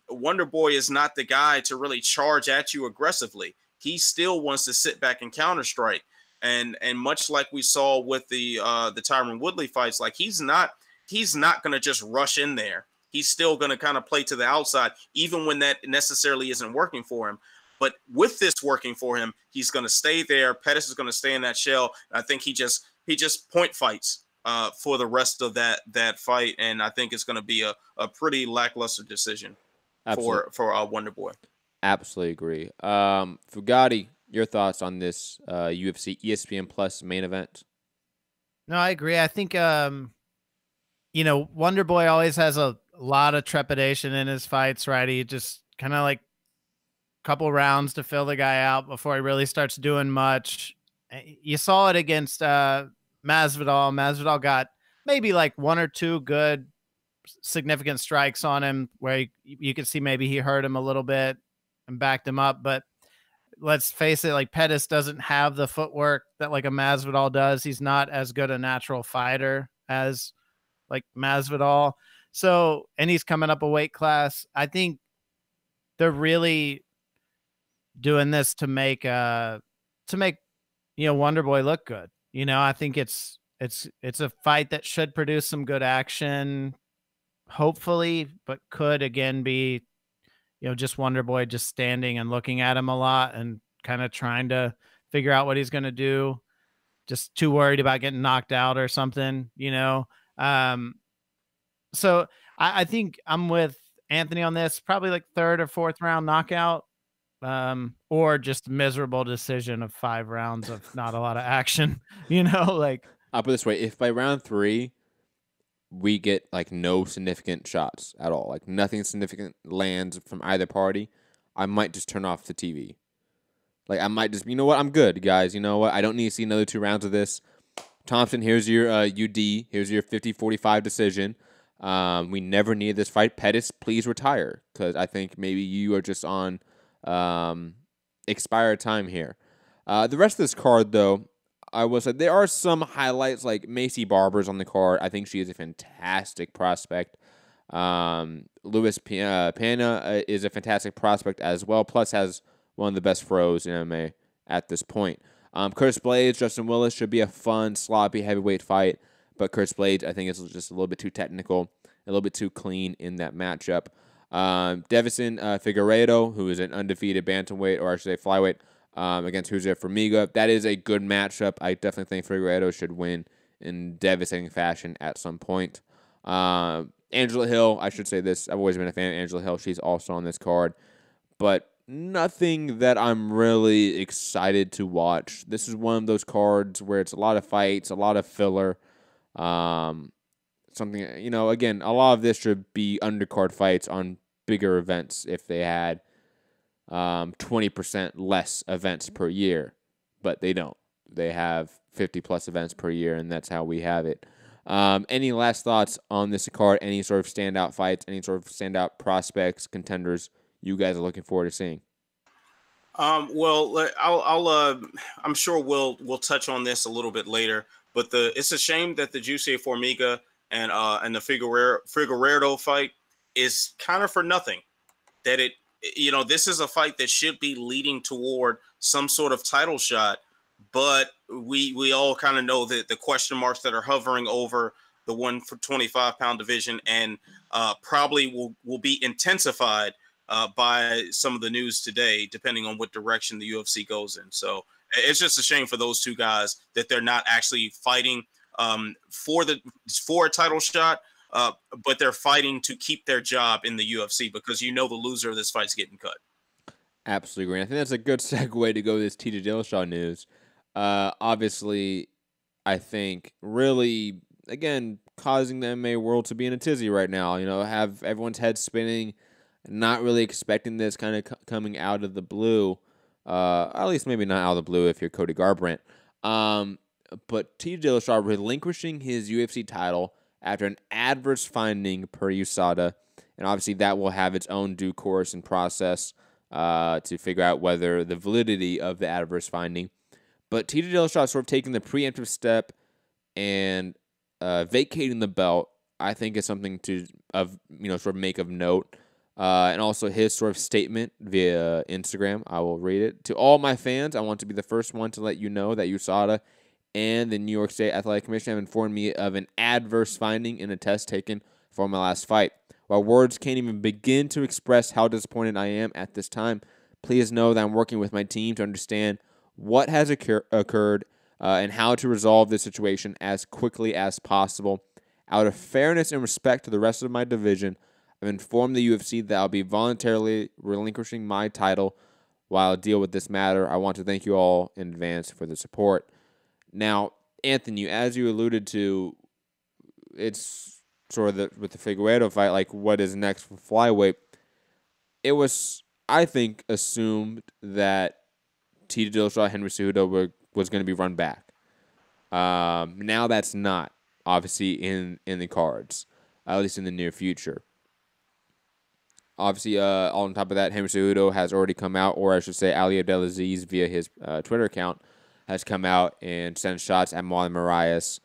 Wonder Boy is not the guy to really charge at you aggressively. He still wants to sit back and counter strike. And much like we saw with the Tyron Woodley fights, like he's not going to just rush in there. He's still going to kind of play to the outside, even when that necessarily isn't working for him. But with this working for him, he's going to stay there. Pettis is going to stay in that shell. And I think he just point fights for the rest of that fight, and I think it's going to be a pretty lackluster decision for Wonder Boy. Absolutely agree. Fugatti, your thoughts on this UFC ESPN Plus main event? No, I agree. I think Wonder Boy always has a lot of trepidation in his fights, right? He just kind of like couple rounds to fill the guy out before he really starts doing much. You saw it against Masvidal. Masvidal got maybe like one or two good significant strikes on him where you could see maybe he hurt him a little bit and backed him up. But let's face it, like Pettis doesn't have the footwork that like a Masvidal does. He's not as good a natural fighter as like Masvidal. So, and he's coming up a weight class. I think they're really doing this to make Wonder Boy look good. I think it's a fight that should produce some good action, hopefully, but could again be just Wonder Boy just standing and looking at him a lot and kind of trying to figure out what he's going to do, just too worried about getting knocked out or something. So I think I'm with Anthony on this, probably like third or fourth round knockout. Or just miserable decision of 5 rounds of not a lot of action, like I'll put it this way. If by round 3 we get like no significant shots at all, like nothing significant lands from either party, I might just turn off the TV Like, I might just, you know what, I'm good, guys. You know what, I don't need to see another 2 rounds of this. Thompson, here's your UD. Here's your 50-45 decision. We never needed this fight. Pettis, please retire, because I think maybe you are just on expired time here. The rest of this card, though, I will say there are some highlights, like Macy Barber's on the card. I think she is a fantastic prospect. Luis Pena is a fantastic prospect as well, plus has one of the best throws in MMA at this point. Curtis Blades, Justin Willis should be a fun, sloppy heavyweight fight, but Curtis Blades, I think, is just a little bit too technical, a little bit too clean in that matchup. Devison Figueiredo, who is an undefeated bantamweight, or I should say flyweight, against Jose Formiga. That is a good matchup. I definitely think Figueiredo should win in devastating fashion at some point. Angela Hill, I should say this. I've always been a fan of Angela Hill. She's also on this card, but nothing that I'm really excited to watch. This is one of those cards where it's a lot of fights, a lot of filler. Something, you know, again, a lot of this should be undercard fights on bigger events if they had 20% less events per year, but they don't. They have 50-plus events per year, and that's how we have it. Any last thoughts on this card? Any sort of standout fights? Any sort of standout prospects, contenders you guys are looking forward to seeing? Well, I'm sure we'll touch on this a little bit later, but it's a shame that the Juicy Formiga and the Figueiredo fight is kind of for nothing. That this is a fight that should be leading toward some sort of title shot, but we all kind of know that the question marks that are hovering over the 125-pound division, and probably will be intensified by some of the news today, depending on what direction the UFC goes in. So it's just a shame for those two guys that they're not actually fighting for a title shot, but they're fighting to keep their job in the UFC, because the loser of this fight's getting cut. Absolutely agree. I think that's a good segue to go to this TJ Dillashaw news. Obviously, I think really, again, causing the MMA world to be in a tizzy right now. Have everyone's head spinning, not really expecting this kind of coming out of the blue. At least maybe not out of the blue if you're Cody Garbrandt. But TJ Dillashaw relinquishing his UFC title after an adverse finding per USADA, and obviously that will have its own due course and process to figure out whether the validity of the adverse finding. But TJ Dillashaw sort of taking the preemptive step and vacating the belt, I think, is something to sort of make of note. And also his sort of statement via Instagram. I will read it. To all my fans, I want to be the first one to let you know that USADA and the New York State Athletic Commission have informed me of an adverse finding in a test taken for my last fight. While words can't even begin to express how disappointed I am at this time, please know that I'm working with my team to understand what has occurred and how to resolve this situation as quickly as possible. Out of fairness and respect to the rest of my division, I've informed the UFC that I'll be voluntarily relinquishing my title while I deal with this matter. I want to thank you all in advance for the support. Now, Anthony, as you alluded to, it's sort of with the Figueiredo fight, like what is next for flyweight. It was, I think, assumed that TJ Dillashaw, Henry Cejudo was going to be run back. Now that's not, obviously, in the cards, at least in the near future. Obviously, on top of that, Henry Cejudo has already come out, or I should say Ali Abdelaziz via his Twitter account has come out and sent shots at Marlon Moraes,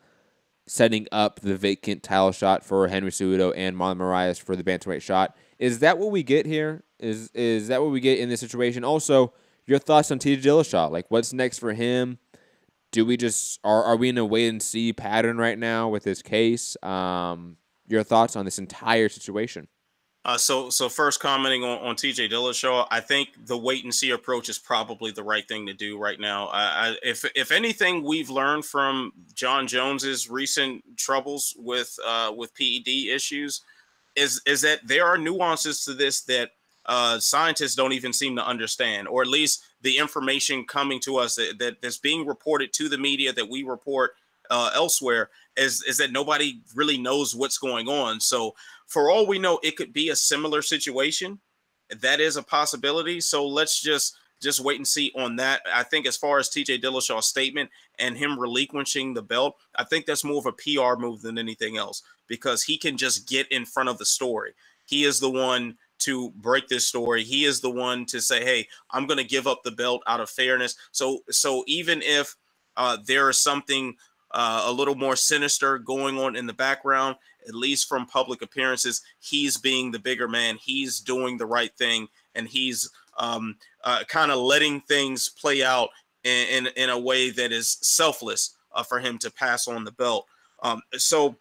setting up the vacant title shot for Henry Cejudo and Marlon Moraes for the bantamweight shot. Is that what we get here? Is that what we get in this situation? Also, your thoughts on TJ Dillashaw? Like, what's next for him? Do we just are we in a wait and see pattern right now with his case? Your thoughts on this entire situation? So first, commenting on TJ Dillashaw, I think the wait and see approach is probably the right thing to do right now. If anything we've learned from John Jones's recent troubles with PED issues is that there are nuances to this that scientists don't even seem to understand, or at least the information coming to us that's being reported to the media that we report elsewhere is that nobody really knows what's going on. So for all we know, it could be a similar situation. That is a possibility. So let's just just wait and see on that. I think as far as TJ Dillashaw's statement and him relinquishing the belt, I think that's more of a PR move than anything else, because he can just get in front of the story. He is the one to break this story. He is the one to say, hey, I'm going to give up the belt out of fairness. So even if there is something a little more sinister going on in the background, at least from public appearances, he's being the bigger man. He's doing the right thing, and he's kind of letting things play out in a way that is selfless for him to pass on the belt. So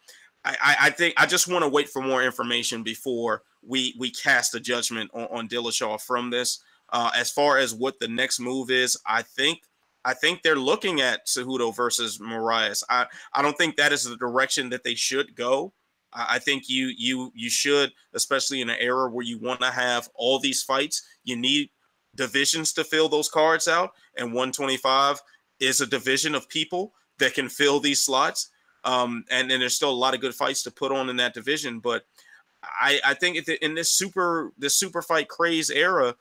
I think I just want to wait for more information before we cast a judgment on Dillashaw from this. As far as what the next move is, I think they're looking at Cejudo versus Moraes. I don't think that is the direction that they should go. I think you should, especially in an era where you want to have all these fights, you need divisions to fill those cards out, and 125 is a division of people that can fill these slots. And there's still a lot of good fights to put on in that division, but I think in this super fight craze era,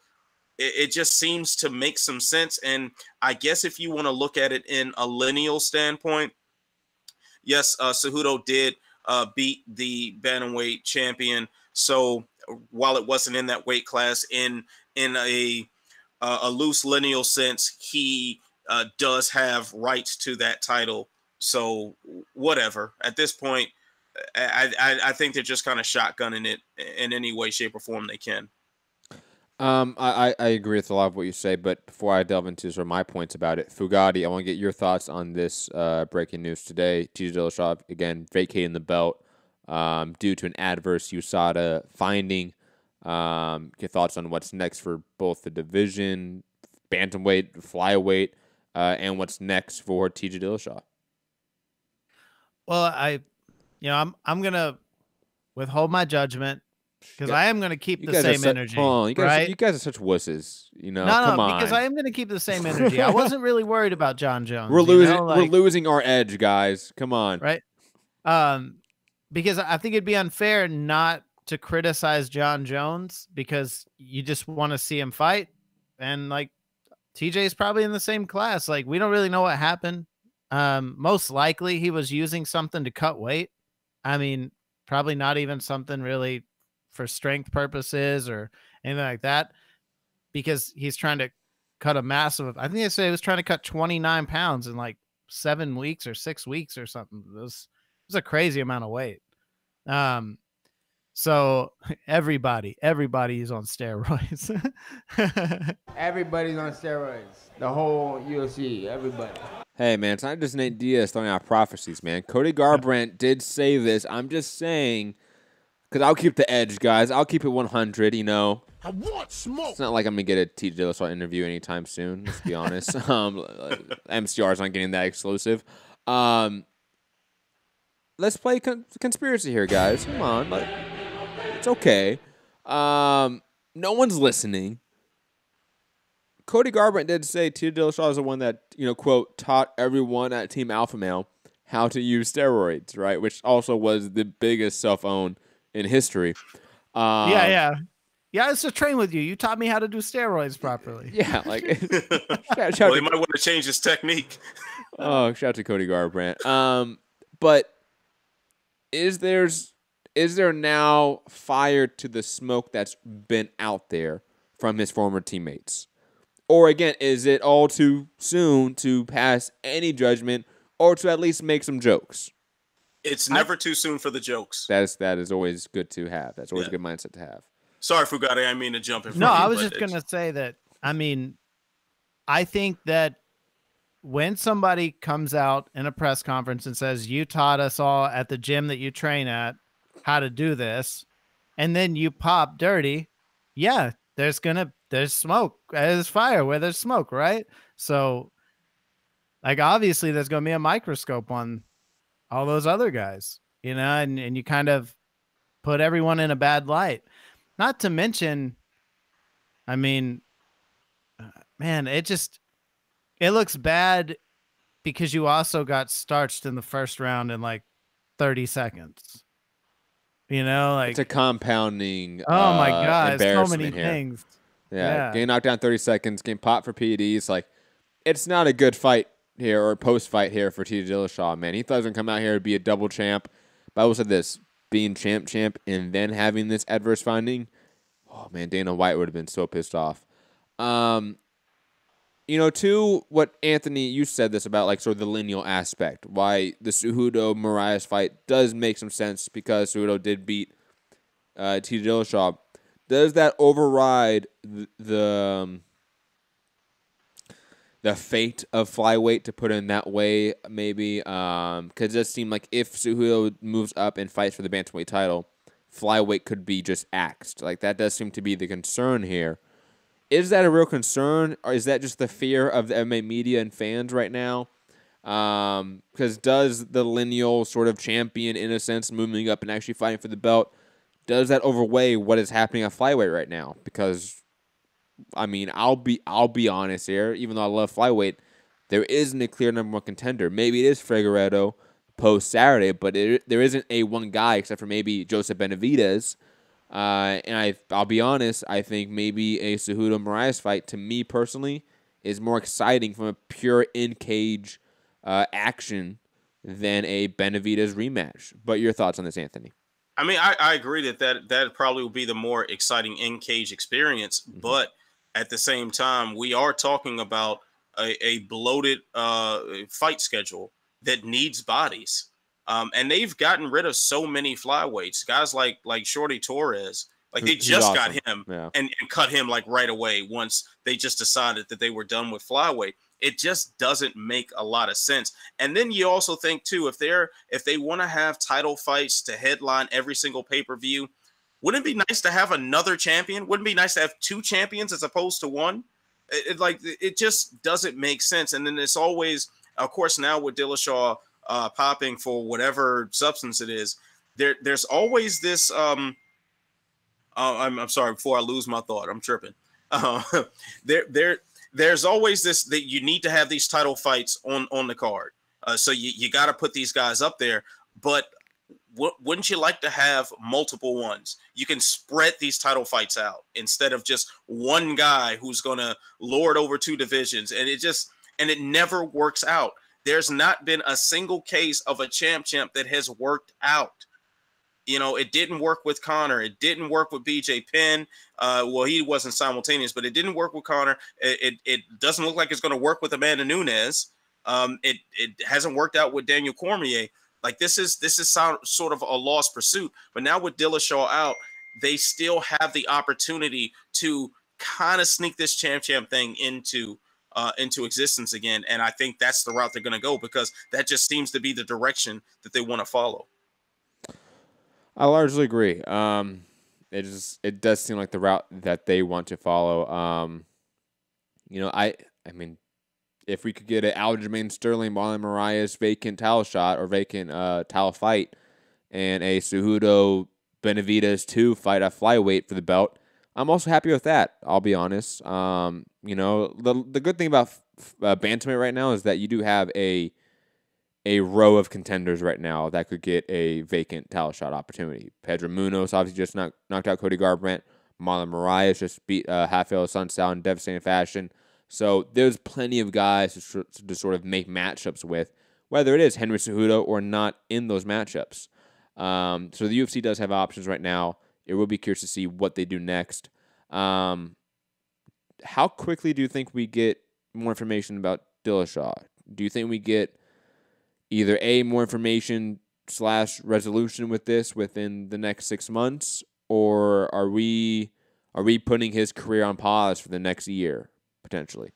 it just seems to make some sense. And I guess if you want to look at it in a lineal standpoint, yes, Cejudo did beat the bantamweight champion. So while it wasn't in that weight class, in a loose lineal sense, he does have rights to that title. So whatever. At this point, I think they're just kind of shotgunning it in any way, shape, or form they can. I agree with a lot of what you say, but before I delve into sort of my points about it, Fugatti, I want to get your thoughts on this breaking news today. TJ Dillashaw, again, vacating the belt due to an adverse USADA finding. Your thoughts on what's next for both the division, bantamweight, flyweight, and what's next for TJ Dillashaw? Well, I'm gonna withhold my judgment because I am gonna keep the same energy. You guys are such wusses. No, come on. Because I am gonna keep the same energy. I wasn't really worried about John Jones. We're losing our edge, guys. Come on, right? Because I think it'd be unfair not to criticize John Jones because you just want to see him fight, and like TJ is probably in the same class. Like we don't really know what happened. Most likely he was using something to cut weight. I mean, probably not even something really for strength purposes or anything like that, because he's trying to cut a massive, I think they say he was trying to cut 29 pounds in like 7 weeks or 6 weeks or something. It was a crazy amount of weight. So everybody is on steroids. Everybody's on steroids. The whole UFC, everybody. Hey, man, it's not just Nate Diaz throwing out prophecies, man. Cody Garbrandt did say this. I'm just saying, because I'll keep the edge, guys. I'll keep it 100, you know. I want smoke. It's not like I'm going to get a TJ Dillashaw interview anytime soon, let's be honest. MCR's not getting that exclusive. Let's play conspiracy here, guys. Come on. It's okay. No one's listening. Cody Garbrandt did say TJ Dillashaw is the one that, quote, taught everyone at Team Alpha Male how to use steroids, right? Which also was the biggest self-own in history. Yeah, I used to train with you. You taught me how to do steroids properly. Yeah, like well, he might want to change his technique. Oh, shout out to Cody Garbrandt. But is there now fire to the smoke that's been out there from his former teammates? Or again, is it all too soon to pass any judgment or to at least make some jokes? It's never too soon for the jokes. That is always good to have. That's always a good mindset to have. Sorry, Fugatti, I mean to jump in front No, of you. I was just going to say that, I think that when somebody comes out in a press conference and says, you taught us all at the gym that you train at how to do this, and then you pop dirty, yeah, there's smoke. There's fire where there's smoke, right? So, like, obviously there's going to be a microscope on all those other guys, and you kind of put everyone in a bad light. Not to mention, man, it looks bad because you also got starched in the first round in like 30 seconds. It's a compounding. Oh my God, so many here. things. Yeah, getting knocked down 30 seconds, getting popped for PEDs. Like, it's not a good fight here or post-fight here for TJ Dillashaw, man. He thought he was going to come out here and be a double champ. But I will say this, being champ, and then having this adverse finding, oh, man, Dana White would have been so pissed off. To what, Anthony, you said this about, like, sort of the lineal aspect, why the Cejudo-Moraes fight does make some sense because Cejudo did beat TJ Dillashaw. Does that override the fate of flyweight, to put it in that way, maybe? Because it does seem like if Cejudo moves up and fights for the bantamweight title, flyweight could be just axed. Like, that does seem to be the concern here. Is that a real concern, or is that just the fear of the MMA media and fans right now? Because does the lineal sort of champion, in a sense, moving up and actually fighting for the belt, does that overweigh what is happening at flyweight right now? Because, I mean, I'll be honest here. Even though I love flyweight, there isn't a clear number one contender. Maybe it is Figueiredo post Saturday, but there isn't a one guy except for maybe Joseph Benavidez. And I'll be honest, I think maybe a Cejudo-Moraes fight, to me personally, is more exciting from a pure in-cage action than a Benavidez rematch. But your thoughts on this, Anthony? I mean, I agree that probably will be the more exciting in-cage experience. Mm-hmm. But at the same time, we are talking about a bloated fight schedule that needs bodies. And they've gotten rid of so many flyweights, guys like Shorty Torres. Like, they just got him and cut him like right away once they just decided that they were done with flyweight. It just doesn't make a lot of sense. And then you also think too, if they want to have title fights to headline every single pay-per-view, wouldn't it be nice to have another champion? Wouldn't it be nice to have two champions as opposed to one? It just doesn't make sense. And then it's always, of course, now with Dillashaw popping for whatever substance it is, there's always this I'm sorry, before I lose my thought, I'm tripping. There's always this, that you need to have these title fights on the card. So you got to put these guys up there. But wouldn't you like to have multiple ones? You can spread these title fights out instead of just one guy who's going to lord over two divisions. And it never works out. There's not been a single case of a champ that has worked out. It didn't work with Conor. It didn't work with BJ Penn. Well, he wasn't simultaneous, but it didn't work with Conor. It doesn't look like it's going to work with Amanda Nunes. It hasn't worked out with Daniel Cormier. Like, this is sort of a lost pursuit. But now with Dillashaw out, they still have the opportunity to kind of sneak this champ thing into existence again. And I think that's the route they're going to go, because that just seems to be the direction that they want to follow. I largely agree. It does seem like the route that they want to follow. I mean, if we could get an Aljamain Sterling, Marlon Moraes vacant title shot or vacant title fight, and a Cejudo Benavidez 2 fight at flyweight for the belt, I'm also happy with that. I'll be honest. The good thing about bantamweight right now is that you do have a row of contenders right now that could get a vacant title shot opportunity. Pedro Munoz obviously just knocked out Cody Garbrandt. Marlon Moraes just beat Rafael Sunsao in devastating fashion. So there's plenty of guys to sort of make matchups with, whether it is Henry Cejudo or not in those matchups. So the UFC does have options right now. It will be curious to see what they do next. How quickly do you think we get more information about Dillashaw? Do you think we get either more information / resolution with this within the next 6 months, or are we putting his career on pause for the next year potentially,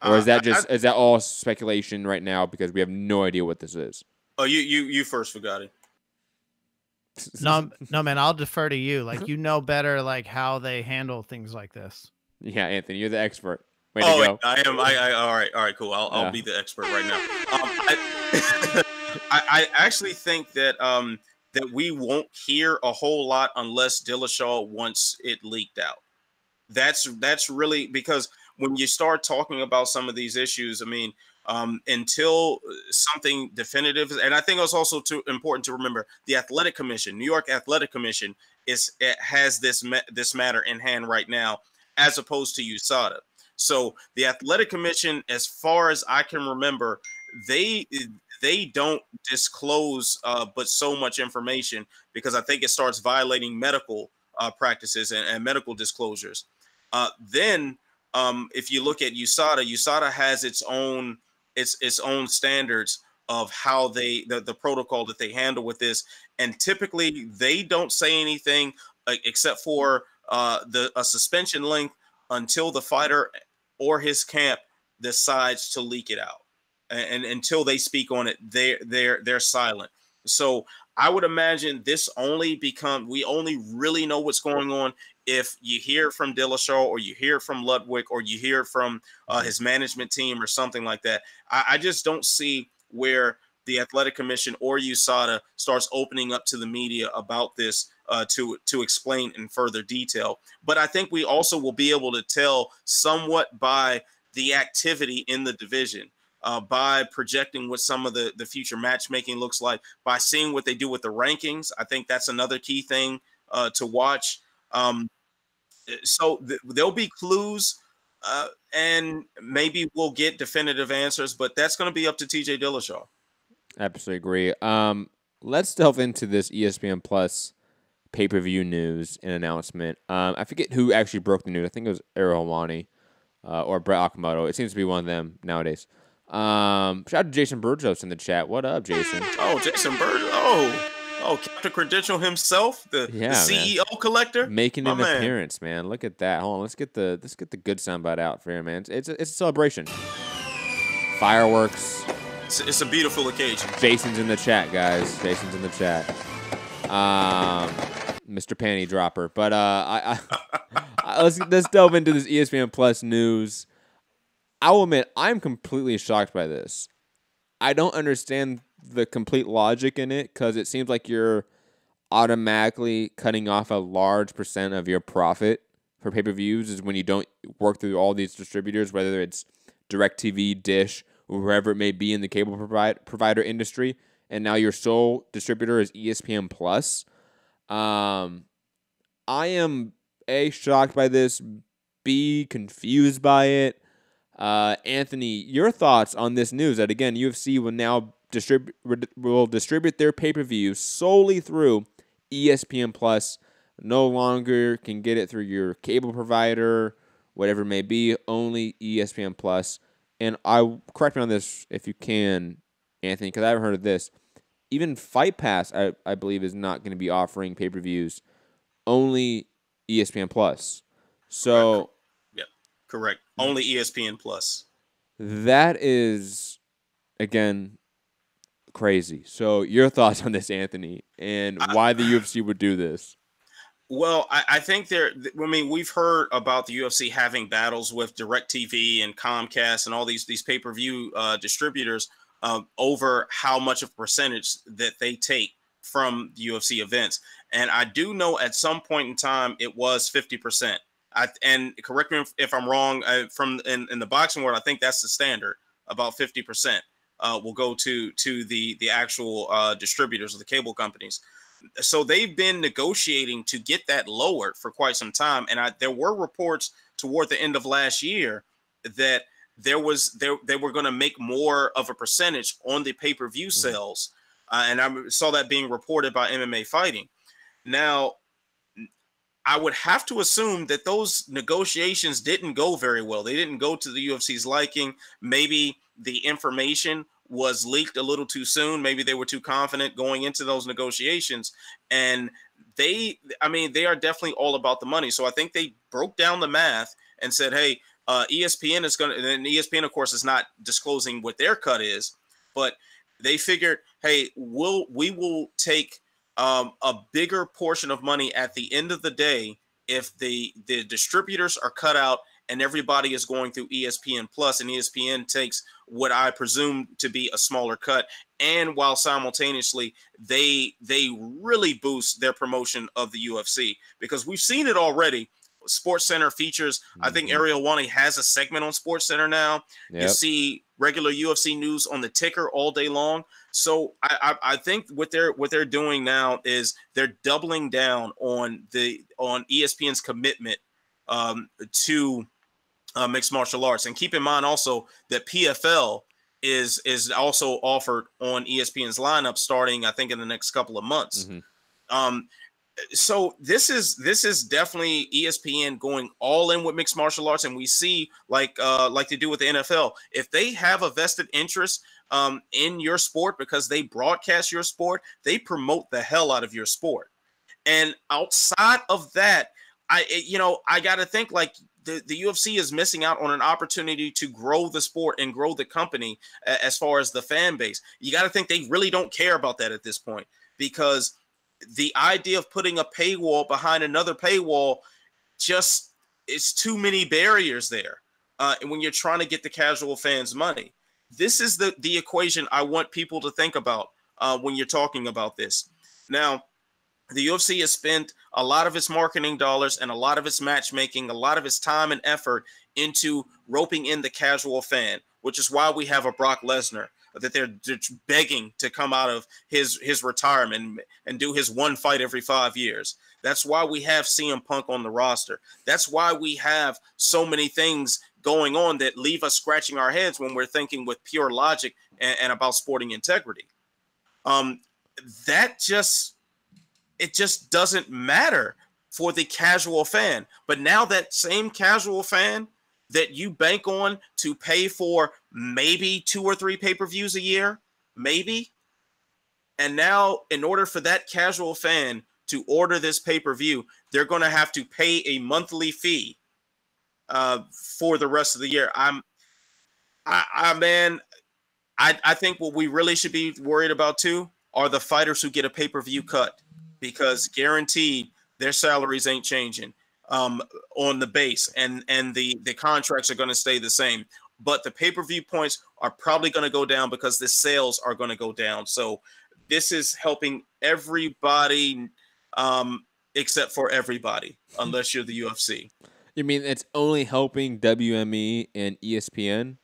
or is that all speculation right now because we have no idea what this is? Oh, you first, Fugatti. No, man, I'll defer to you. Like, better, like, how they handle things like this. Yeah, Anthony, you're the expert. Way to go. I am. All right, cool. I'll be the expert right now. I actually think that that we won't hear a whole lot unless Dillashaw wants it leaked out. That's really, because when you start talking about some of these issues, I mean, until something definitive, and I think it's also important to remember the Athletic Commission, New York Athletic Commission, has this matter in hand right now. as opposed to USADA. So the Athletic Commission, as far as I can remember, they don't disclose but so much information, because I think it starts violating medical practices and medical disclosures. Then if you look at USADA has its own standards of how the protocol that they handle with this, and typically they don't say anything except for a suspension length until the fighter or his camp decides to leak it out, and until they speak on it, they're silent. So I would imagine we only really know what's going on if you hear from Dillashaw, or you hear from Ludwig, or you hear from his management team or something like that. I just don't see where the Athletic Commission or USADA starts opening up to the media about this to explain in further detail. But I think we also will be able to tell somewhat by the activity in the division, by projecting what some of the future matchmaking looks like, by seeing what they do with the rankings. I think that's another key thing to watch. So there'll be clues, and maybe we'll get definitive answers, but that's going to be up to TJ Dillashaw. Absolutely agree. Let's delve into this ESPN Plus pay-per-view news and announcement. I forget who actually broke the news. I think it was Ariel Helwani or Brett Okamoto. It seems to be one of them nowadays. Shout out to Jason Burgos in the chat. What up, Jason? Oh, Jason Burgos. Oh, Captain Credential himself, the CEO collector, making an appearance, man. Look at that. Hold on, let's get the good soundbite out for here, man. It's a celebration. Fireworks. It's a beautiful occasion. Jason's in the chat, guys. Jason's in the chat. Mr. Panty Dropper. But let's delve into this ESPN Plus news. I will admit, I'm completely shocked by this. I don't understand the complete logic in it, because it seems like you're automatically cutting off a large percent of your profit for pay-per-views is when you don't work through all these distributors, whether it's DirecTV, Dish, or wherever it may be in the cable provider industry, and now your sole distributor is ESPN Plus. I am A, shocked by this, B, confused by it. Anthony, your thoughts on this news that, again, UFC will now distribute their pay-per-view solely through ESPN Plus, no longer can get it through your cable provider, whatever it may be, only ESPN Plus. And correct me on this if you can, Anthony, because I haven't heard of this. Even Fight Pass, I believe, is not going to be offering pay-per-views, only ESPN Plus. So, yeah, correct. Only ESPN Plus. That is, again, crazy. So your thoughts on this, Anthony, and why the UFC would do this? Well, I think we've heard about the UFC having battles with DirecTV and Comcast and all these pay-per-view distributors over how much of a percentage that they take from the UFC events. And I do know at some point in time it was 50%. And correct me if I'm wrong. In the boxing world, I think that's the standard. About 50% will go to the actual distributors or the cable companies. So they've been negotiating to get that lowered for quite some time. And there were reports toward the end of last year that they were going to make more of a percentage on the pay-per-view sales. And I saw that being reported by MMA Fighting. Now, I would have to assume that those negotiations didn't go very well. They didn't go to the UFC's liking. Maybe the information was leaked a little too soon. Maybe they were too confident going into those negotiations. And they are definitely all about the money. So I think they broke down the math and said, hey, ESPN is going to, and ESPN, of course, is not disclosing what their cut is, but they figured, hey, we will take a bigger portion of money at the end of the day if the distributors are cut out and everybody is going through ESPN Plus, and ESPN takes what I presume to be a smaller cut, and while simultaneously they really boost their promotion of the UFC, because we've seen it already. SportsCenter features, I think Ariel Helwani has a segment on SportsCenter now. Yep. You see regular UFC news on the ticker all day long. So I think what they're doing now is they're doubling down on ESPN's commitment to mixed martial arts. And keep in mind also that PFL is also offered on ESPN's lineup starting, I think, in the next couple of months. So this is definitely ESPN going all in with mixed martial arts, and we see like they do with the NFL, if they have a vested interest in your sport because they broadcast your sport, they promote the hell out of your sport. And outside of that, I got to think like the UFC is missing out on an opportunity to grow the sport and grow the company as far as the fan base. You got to think they really don't care about that at this point, because the idea of putting a paywall behind another paywall just is too many barriers there. And when you're trying to get the casual fans money, this is the equation I want people to think about when you're talking about this. Now, the UFC has spent a lot of its marketing dollars and a lot of its matchmaking, a lot of its time and effort into roping in the casual fan, which is why we have a Brock Lesnar that they're begging to come out of his retirement and do his one fight every 5 years. That's why we have CM Punk on the roster. That's why we have so many things going on that leave us scratching our heads when we're thinking with pure logic and about sporting integrity. It just doesn't matter for the casual fan. But now that same casual fan that you bank on to pay for maybe 2 or 3 pay-per-views a year, maybe. And now in order for that casual fan to order this pay-per-view, they're going to have to pay a monthly fee for the rest of the year. I think what we really should be worried about too are the fighters who get a pay-per-view cut, because guaranteed their salaries ain't changing on the base, and the contracts are going to stay the same. But the pay-per-view points are probably going to go down because the sales are going to go down. So this is helping everybody except for everybody, unless you're the UFC. You mean it's only helping WME and ESPN?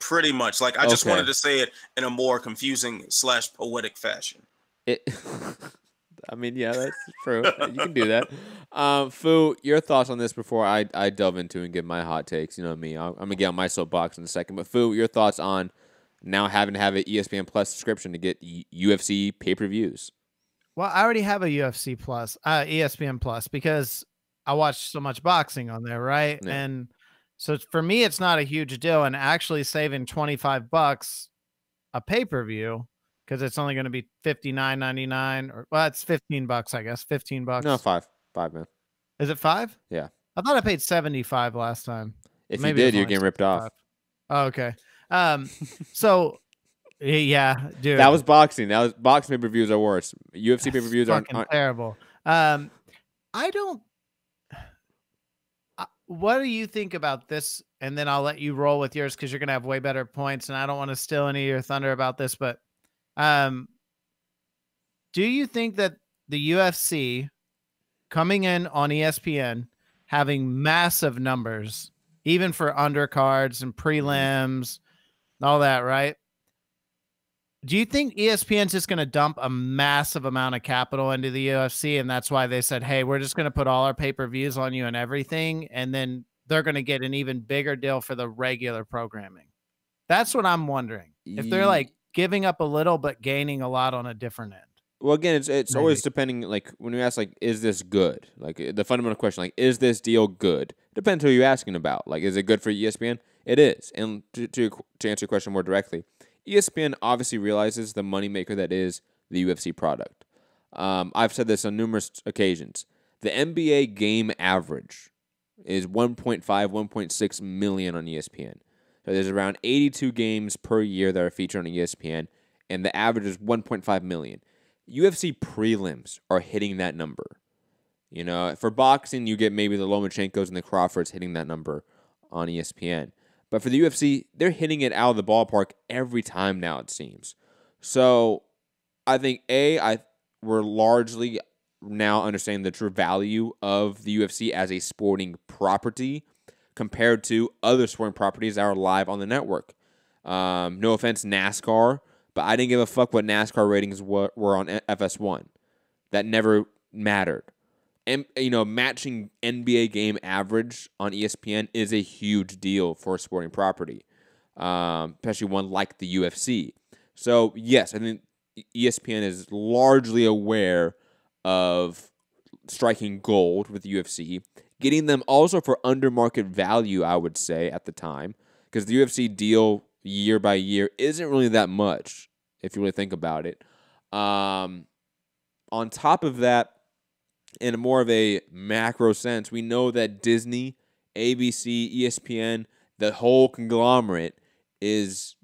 Pretty much. Like, I just wanted to say it in a more confusing / poetic fashion. I mean, yeah, that's true. You can do that. Fu, your thoughts on this before I delve into and give my hot takes. You know me. I'm going to get on my soapbox in a second. But Fu, your thoughts on now having to have an ESPN Plus subscription to get UFC pay-per-views? Well, I already have a UFC Plus, ESPN Plus, because I watch so much boxing on there, right? Yeah. And so for me, it's not a huge deal. And actually saving $25 a pay-per-view, because it's only going to be $59.99, or well, it's $15, I guess. $15. No, five, man. Is it 5? Yeah. I thought I paid $75 last time. If maybe you did, you're getting ripped off. Oh, okay. So yeah, dude, that was boxing. That was boxing pay-per-views are worse. UFC pay-per-views aren't terrible. What do you think about this? And then I'll let you roll with yours, because you're gonna have way better points, and I don't want to steal any of your thunder about this, but do you think that the UFC coming in on ESPN, having massive numbers, even for undercards and prelims, all that, right? Do you think ESPN's just going to dump a massive amount of capital into the UFC, and that's why they said, hey, we're just going to put all our pay-per-views on you and everything, and then they're going to get an even bigger deal for the regular programming? That's what I'm wondering. If they're like giving up a little but gaining a lot on a different end. Well, again, it's always depending, like, when you ask, like, is this good? Like, the fundamental question, like, is this deal good? It depends who you're asking about. Like, is it good for ESPN? It is. And to answer your question more directly, ESPN obviously realizes the moneymaker that is the UFC product. I've said this on numerous occasions. The NBA game average is 1.5, 1.6 million on ESPN. So there's around 82 games per year that are featured on ESPN, and the average is 1.5 million. UFC prelims are hitting that number. You know, for boxing, you get maybe the Lomachenkos and the Crawfords hitting that number on ESPN. But for the UFC, they're hitting it out of the ballpark every time now, it seems. So I think, we're largely now understanding the true value of the UFC as a sporting property compared to other sporting properties that are live on the network. No offense, NASCAR, but I didn't give a fuck what NASCAR ratings were on FS1. That never mattered. and matching NBA game average on ESPN is a huge deal for a sporting property, especially one like the UFC. So yes, I think ESPN is largely aware of striking gold with the UFC, getting them also for under market value, I would say, at the time, because the UFC deal year by year isn't really that much if you really think about it. On top of that, in more of a macro sense, we know that Disney, ABC, ESPN, the whole conglomerate is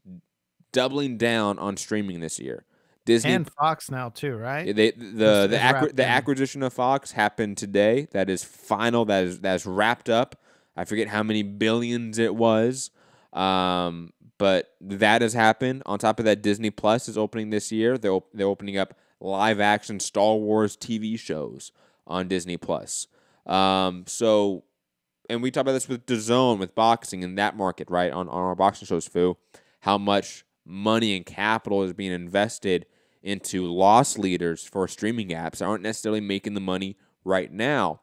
doubling down on streaming this year. Disney and Fox now too, right? The acquisition of Fox happened today. That is final. That's wrapped up. I forget how many billions it was, but that has happened. On top of that, Disney Plus is opening this year. They're opening up live action Star Wars TV shows on Disney Plus. So, and we talk about this with DAZN, with boxing in that market, right? On our boxing shows, Fu, how much money and capital is being invested into loss leaders for streaming apps that aren't necessarily making the money right now.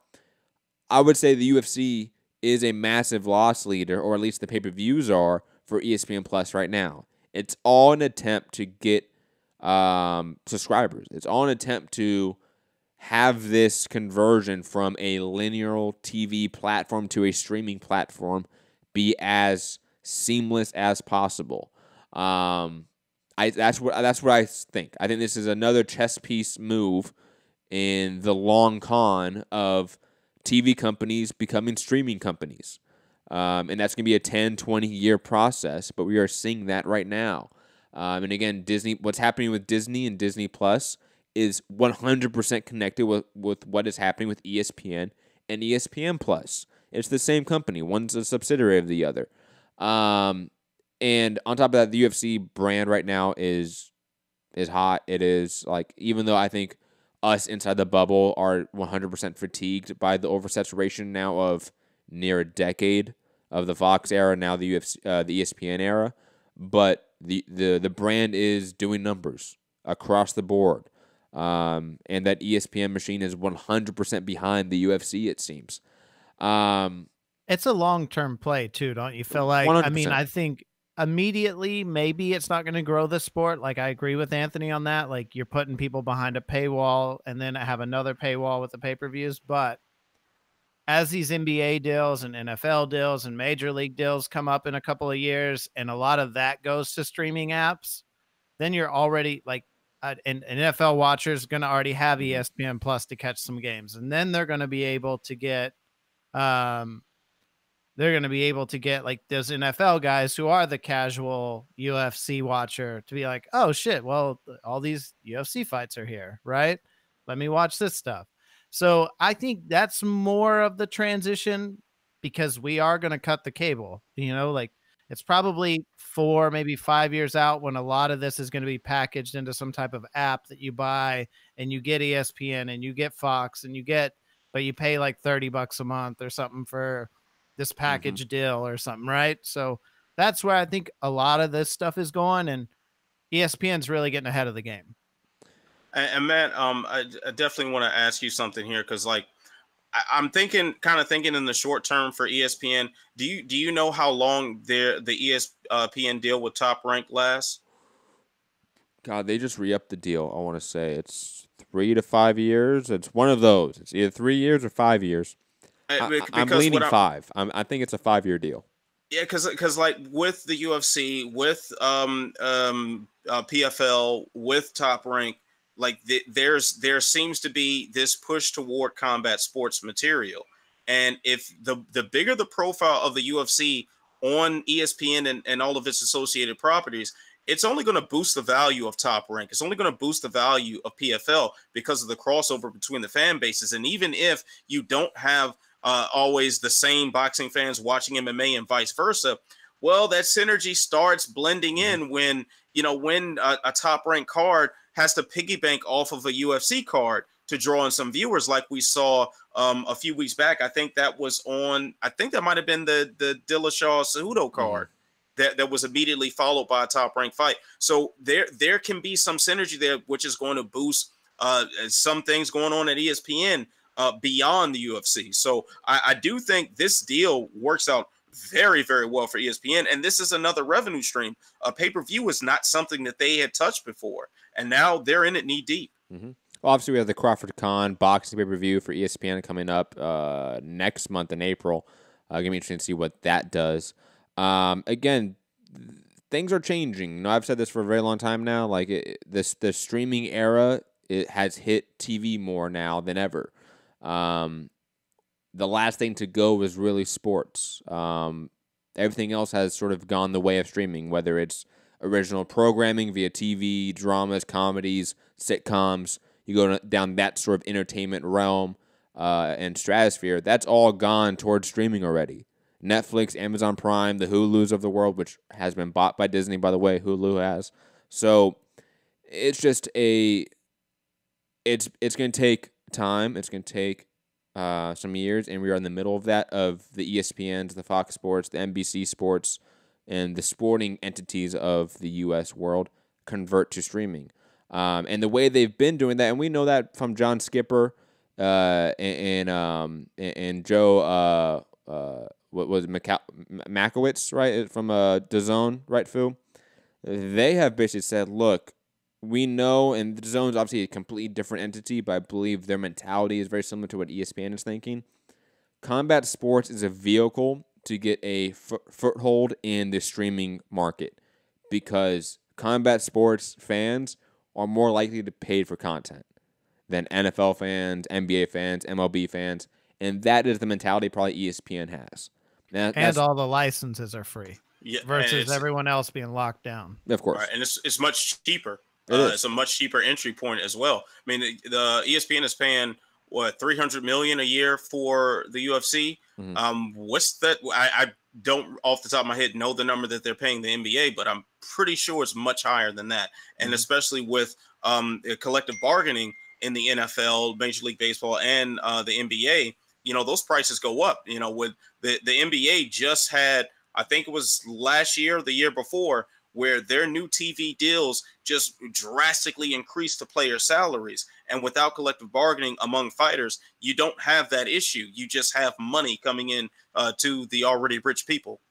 I would say the UFC is a massive loss leader, or at least the pay-per-views are, for ESPN Plus right now. It's all an attempt to get subscribers. It's all an attempt to have this conversion from a linear TV platform to a streaming platform be as seamless as possible. That's what I think. I think this is another chess piece move in the long con of TV companies becoming streaming companies. And that's going to be a 10, 20-year process, but we are seeing that right now. And again, what's happening with Disney and Disney Plus is 100% connected with what is happening with ESPN and ESPN Plus. It's the same company. One's a subsidiary of the other. And on top of that, the UFC brand right now is hot. It is like, even though I think us inside the bubble are 100% fatigued by the oversaturation now of near a decade of the Fox era, now the UFC, the ESPN era, but the brand is doing numbers across the board, and that ESPN machine is 100% behind the UFC. It seems. It's a long-term play too, don't you feel like? 100%. I mean, I think immediately maybe it's not going to grow the sport. Like, I agree with Anthony on that. Like, you're putting people behind a paywall and then have another paywall with the pay-per-views. But as these NBA deals and NFL deals and major league deals come up in a couple of years, and a lot of that goes to streaming apps, then you're already like, an NFL watcher is going to already have ESPN Plus to catch some games. And then they're going to be able to get, like those NFL guys who are the casual UFC watcher to be like, oh shit, well, all these UFC fights are here, right? Let me watch this stuff. So I think that's more of the transition, because we are going to cut the cable, like it's probably 4, maybe 5 years out when a lot of this is going to be packaged into some type of app that you buy, and you get ESPN and you get Fox and but you pay like $30 a month or something for this package deal or something, right? So that's where I think a lot of this stuff is going, and ESPN's really getting ahead of the game. And Matt, I definitely want to ask you something here, because like I'm thinking in the short term for ESPN. Do you know how long the ESPN deal with Top Rank lasts? God, they just re-upped the deal. I want to say it's 3 to 5 years. It's one of those. It's either 3 years or 5 years. I'm leaning 5. I think it's a 5-year deal. Yeah, because like with the UFC, with PFL, with Top Rank, like there seems to be this push toward combat sports material, and if the bigger the profile of the UFC on ESPN and all of its associated properties, it's only going to boost the value of Top Rank. It's only going to boost the value of PFL because of the crossover between the fan bases. And even if you don't have always the same boxing fans watching MMA and vice versa, well, that synergy starts blending in when a Top Rank card has to piggy bank off of a UFC card to draw in some viewers, like we saw a few weeks back. I think that might have been the Dillashaw USADA card that was immediately followed by a Top Rank fight. So there can be some synergy there, which is going to boost some things going on at ESPN. beyond the UFC. So I do think this deal works out very, very well for ESPN. And this is another revenue stream. Pay-per-view is not something that they had touched before. And now they're in it knee deep. Mm-hmm. Well, obviously, we have the Crawford Khan boxing pay-per-view for ESPN coming up next month in April. Going to be interesting to see what that does. Again, things are changing. You know, I've said this for a very long time now. Like the streaming era, it has hit TV more now than ever. The last thing to go was really sports. Everything else has sort of gone the way of streaming, whether it's original programming via TV, dramas, comedies, sitcoms. You go down that sort of entertainment realm and stratosphere. That's all gone towards streaming already. Netflix, Amazon Prime, the Hulus of the world, which has been bought by Disney, by the way, Hulu has. So it's just it's going to take time. It's going to take some years, and we are in the middle of that, of the ESPNs, the Fox Sports, the NBC Sports, and the sporting entities of the U.S. world convert to streaming. And the way they've been doing that, and we know that from John Skipper and Joe, what was it, Blachowicz, right, from DAZN, right, Phil? They have basically said, look, we know, and DAZN's obviously a completely different entity, but I believe their mentality is very similar to what ESPN is thinking. Combat sports is a vehicle to get a foothold in the streaming market because combat sports fans are more likely to pay for content than NFL fans, NBA fans, MLB fans, and that is the mentality probably ESPN has. And all the licenses are free versus everyone else being locked down. Of course. Right, and it's much cheaper. It's a much cheaper entry point as well. I mean, the ESPN is paying what, $300 million a year for the UFC. Mm-hmm. What's that? I don't off the top of my head know the number that they're paying the NBA, but I'm pretty sure it's much higher than that. And Mm-hmm. especially with collective bargaining in the NFL, Major League Baseball, and the NBA, you know, those prices go up. You know, with the NBA just had, I think it was last year, the year before, where their new TV deals just drastically increased the player salaries. And without collective bargaining among fighters, you don't have that issue. You just have money coming in to the already rich people.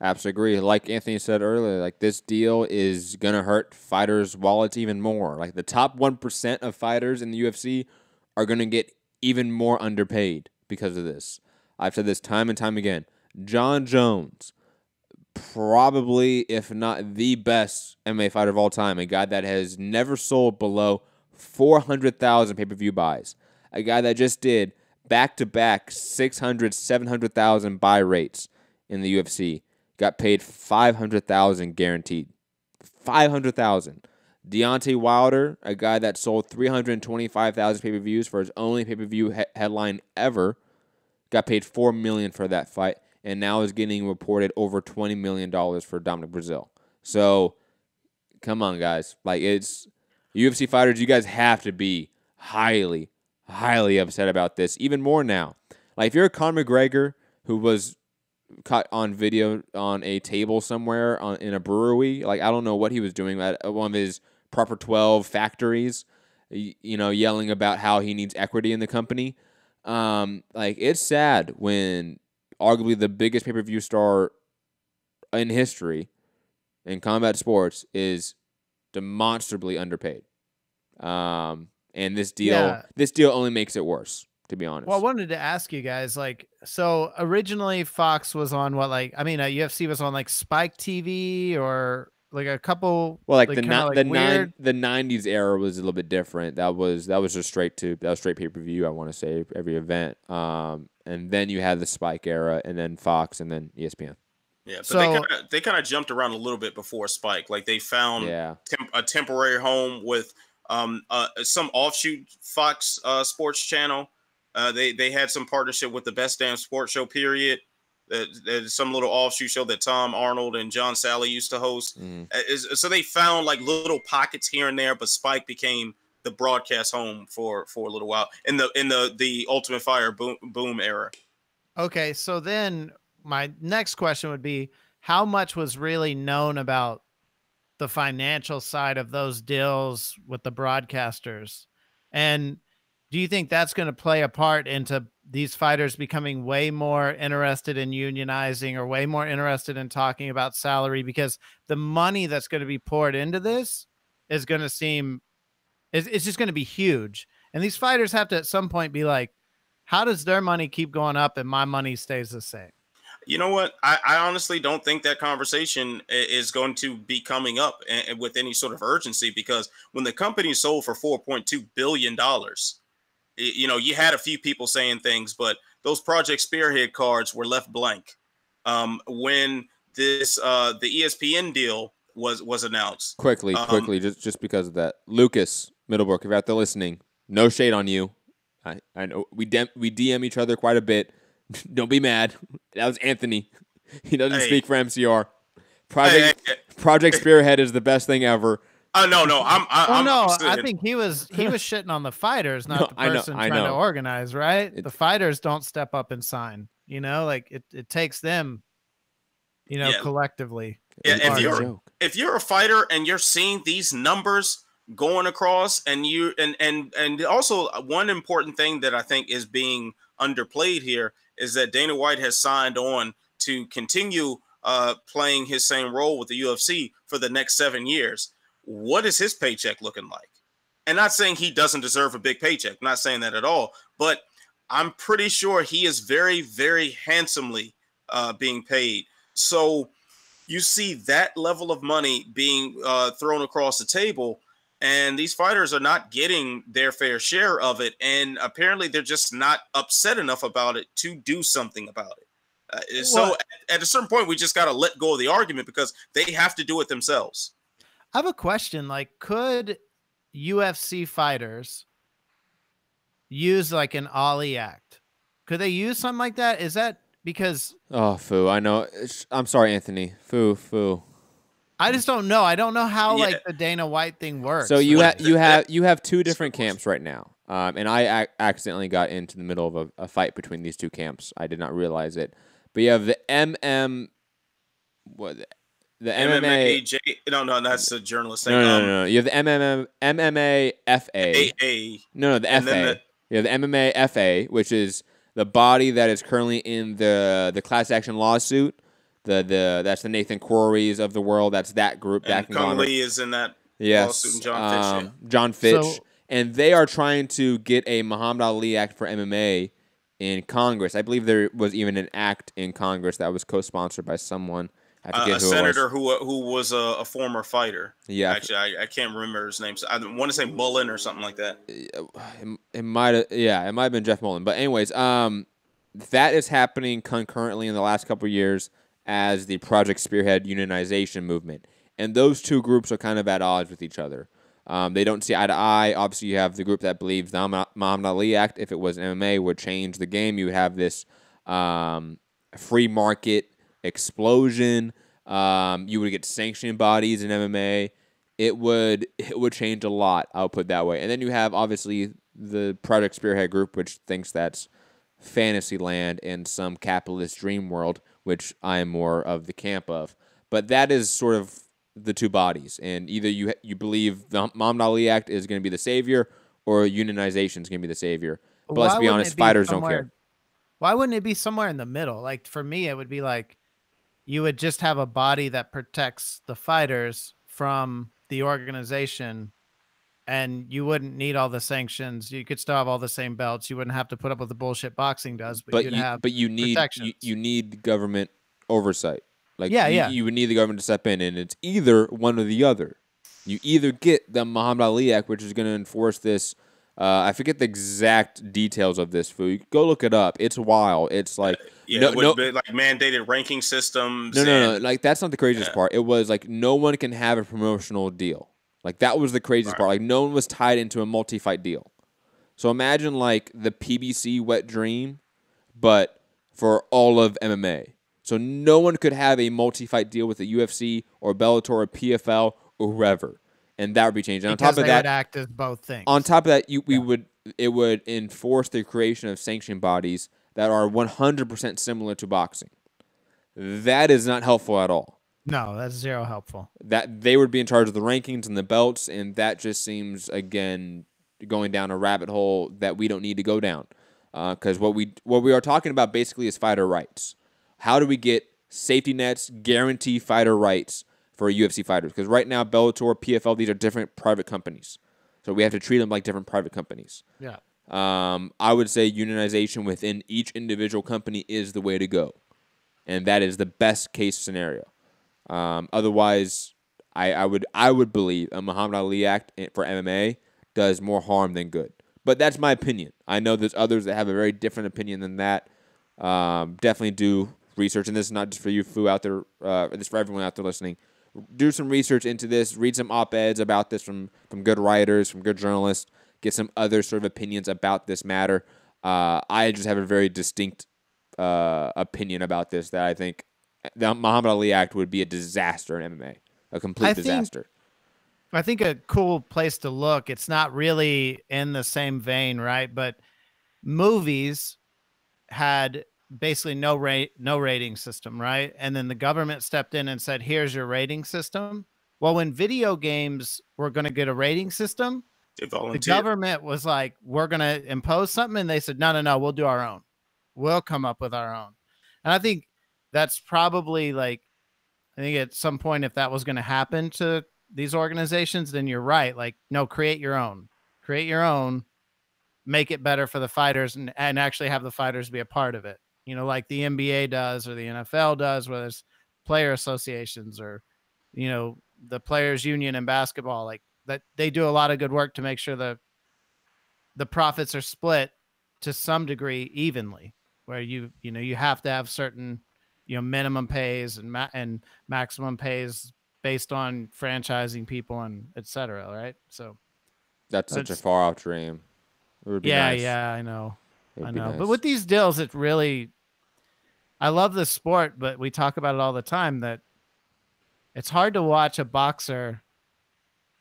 Absolutely agree. Like Anthony said earlier, like this deal is going to hurt fighters' wallets even more. Like the top 1% of fighters in the UFC are going to get even more underpaid because of this. I've said this time and time again. John Jones, probably, if not the best MMA fighter of all time, a guy that has never sold below 400,000 pay-per-view buys, a guy that just did back-to-back 600, 700,000 buy rates in the UFC, got paid 500,000 guaranteed. 500,000. Deontay Wilder, a guy that sold 325,000 pay-per-views for his only pay-per-view headline ever, got paid $4 million for that fight, and now is getting reported over $20 million for Dominic Brazil. So, come on, guys. Like, it's UFC fighters, you guys have to be highly, highly upset about this, even more now. Like, if you're a Conor McGregor who was caught on video on a table somewhere in a brewery, like, I don't know what he was doing at one of his Proper 12 factories, you know, yelling about how he needs equity in the company. Like, it's sad when arguably the biggest pay-per-view star in history in combat sports is demonstrably underpaid. And this deal only makes it worse, to be honest. Well, I wanted to ask you guys, like, so originally Fox was on UFC was on like Spike TV or like a couple. Well, like, like the weird... 90s era was a little bit different. That was just straight pay-per-view, I want to say, every event. And then you had the Spike era, and then Fox, and then ESPN. Yeah, but they kind of jumped around a little bit before Spike. Like, they found a temporary home with some offshoot Fox Sports channel. They had some partnership with the Best Damn Sports Show, period. There's some little offshoot show that Tom Arnold and John Sally used to host. So they found like little pockets here and there, but Spike became the broadcast home for a little while in the Ultimate Fire boom era. Okay, so then my next question would be, how much was really known about the financial side of those deals with the broadcasters? And do you think that's going to play a part into these fighters becoming way more interested in unionizing or way more interested in talking about salary? Because the money that's going to be poured into this is going to seem, it's just going to be huge. And these fighters have to at some point be like, how does their money keep going up and my money stays the same? You know what? I honestly don't think that conversation is going to be coming up with any sort of urgency, because when the company sold for $4.2 billion, you know, you had a few people saying things, but those Project Spearhead cards were left blank. When this the ESPN deal was announced. Quickly, just because of that. Lucas Middlebrook, if you're out there listening, no shade on you. I know we DM each other quite a bit. Don't be mad. That was Anthony. He doesn't speak for MCR. Project Spearhead is the best thing ever. No, I think he was shitting on the fighters, not the person trying to organize, right? The fighters don't step up and sign. You know, like it takes them, you know, collectively. Yeah, if you're a fighter and you're seeing these numbers going across, and you and also one important thing that I think is being underplayed here is that Dana White has signed on to continue playing his same role with the UFC for the next 7 years. What is his paycheck looking like? And not saying he doesn't deserve a big paycheck, I'm not saying that at all, but I'm pretty sure he is very, very handsomely being paid. So you see that level of money being thrown across the table, and these fighters are not getting their fair share of it. And apparently they're just not upset enough about it to do something about it. So at a certain point, we just got to let go of the argument, because they have to do it themselves. I have a question. Like, could UFC fighters use like an Ollie act? Could they use something like that? Is that because... Oh, Foo, I know. I'm sorry, Anthony. Foo. I just don't know. I don't know how like the Dana White thing works. So you have two different camps right now, and I accidentally got into the middle of a fight between these two camps. I did not realize it, but you have the MMA. No, that's a journalist thing. No. You have the MMA FA. No, the FA. You have the MMA FA, which is the body that is currently in the class action lawsuit. That's the Nathan Quarries of the world. That's that group. And Kung Lee is in that lawsuit. And John Fitch. And they are trying to get a Muhammad Ali Act for MMA in Congress. I believe there was even an act in Congress that was co-sponsored by someone. I forget a senator who was a former fighter. Yeah, actually, I can't remember his name. So I want to say Mullen or something like that. It might have been Jeff Mullen. But anyways, that is happening concurrently in the last couple of years as the Project Spearhead unionization movement. And those two groups are kind of at odds with each other. They don't see eye to eye. Obviously, you have the group that believes the Muhammad Ali Act, if it was MMA, would change the game. You would have this free market explosion. You would get sanctioning bodies in MMA. It would change a lot, I'll put it that way. And then you have, obviously, the Project Spearhead group, which thinks that's fantasy land and some capitalist dream world, which I am more of the camp of. But that is sort of the two bodies. And either you believe the Muhammad Ali Act is going to be the savior, or unionization is going to be the savior. But let's be honest, fighters don't care. Why wouldn't it be somewhere in the middle? Like, for me, it would be like you would just have a body that protects the fighters from the organization, and you wouldn't need all the sanctions. You could still have all the same belts. You wouldn't have to put up with the bullshit boxing does, but you need government oversight. Like, you would need the government to step in, and it's either one or the other. You either get the Muhammad Ali Act, which is going to enforce this. I forget the exact details of this. Food. Go look it up. It's wild. It's like like mandated ranking systems. No. Like, that's not the craziest part. It was like no one can have a promotional deal. Like, that was the craziest part. Like, no one was tied into a multi-fight deal. So imagine like the PBC wet dream, but for all of MMA. So no one could have a multi-fight deal with the UFC or Bellator or PFL or whoever, and that would be changed. And on top of that, would act as both things. On top of that, it would enforce the creation of sanction bodies that are 100% similar to boxing. That is not helpful at all. No, that's zero helpful. That they would be in charge of the rankings and the belts, and that just seems, again, going down a rabbit hole that we don't need to go down. Because what we are talking about basically is fighter rights. How do we get safety nets, guarantee fighter rights for UFC fighters? Because right now, Bellator, PFL, these are different private companies. So we have to treat them like different private companies. Yeah. I would say unionization within each individual company is the way to go. And that is the best case scenario. Otherwise, I would believe a Muhammad Ali Act for MMA does more harm than good. But that's my opinion. I know there's others that have a very different opinion than that. Definitely do research, and this is not just for you, Fu, out there. This is for everyone out there listening. Do some research into this. Read some op-eds about this from good writers, from good journalists. Get some other sort of opinions about this matter. I just have a very distinct opinion about this that I think the Muhammad Ali Act would be a disaster in MMA, a complete disaster. I think a cool place to look, it's not really in the same vein, right? But movies had basically no rating system, right? And then the government stepped in and said, here's your rating system. Well, when video games were going to get a rating system, the government was like, we're going to impose something. And they said, no, we'll do our own. We'll come up with our own. And I think that's probably like, I think at some point, if that was going to happen to these organizations, then you're right. Like, no, create your own, make it better for the fighters and actually have the fighters be a part of it. You know, like the NBA does or the NFL does, where there's player associations or, you know, the players union in basketball, like that. They do a lot of good work to make sure the profits are split to some degree evenly, where you have to have certain, minimum pays and maximum pays based on franchising people and et cetera, right? So that's such a far out dream. It would be nice. Yeah, I know. Nice. But with these deals, it really, I love the sport, but we talk about it all the time that it's hard to watch a boxer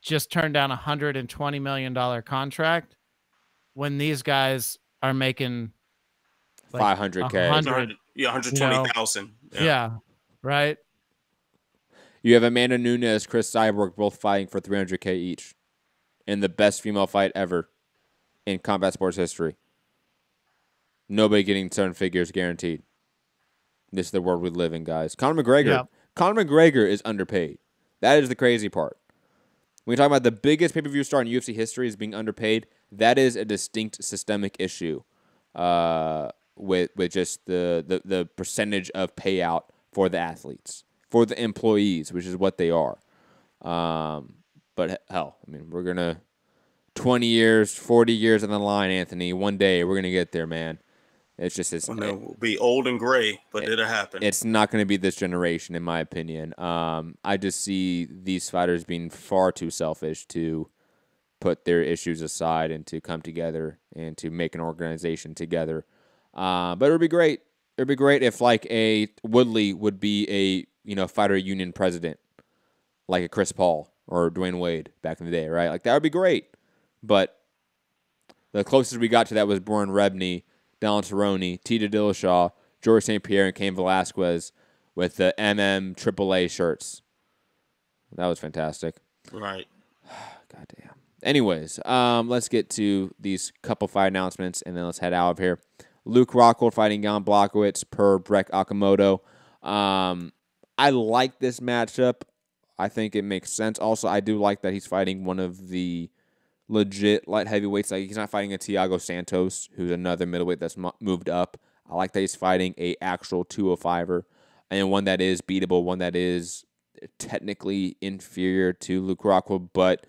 just turn down $120 million contract when these guys are making like 500K. 120,000. Yeah, right. You have Amanda Nunes, Chris Cyborg, both fighting for 300K each in the best female fight ever in combat sports history. Nobody getting certain figures guaranteed. This is the world we live in, guys. Conor McGregor is underpaid. That is the crazy part. When we talk about the biggest pay-per-view star in UFC history is being underpaid, that is a distinct systemic issue with just the percentage of payout for the athletes, for the employees, which is what they are. But hell, I mean, we're going to 20 years, 40 years on the line, Anthony. One day we're going to get there, man. It's just we'll be old and gray, but it'll happen. It's not going to be this generation, in my opinion. I just see these fighters being far too selfish to put their issues aside and to come together and to make an organization together. But it would be great. It would be great if like a Woodley would be a fighter union president, like a Chris Paul or Dwayne Wade back in the day, right? Like that would be great. But the closest we got to that was Brian Rebney, Dallin Cerrone, Tito Dillashaw, George St. Pierre, and Cain Velasquez with the AAA shirts. That was fantastic. Right. Goddamn. Anyways, let's get to these couple fight announcements, and then let's head out of here. Luke Rockhold fighting Jan Blachowicz per Breck Okamoto. I like this matchup. I think it makes sense. Also, I do like that he's fighting one of the legit light heavyweights. Like he's not fighting a Thiago Santos, who's another middleweight that's moved up. I like that he's fighting a actual 205er, and one that is beatable, one that is technically inferior to Luke Rockhold, but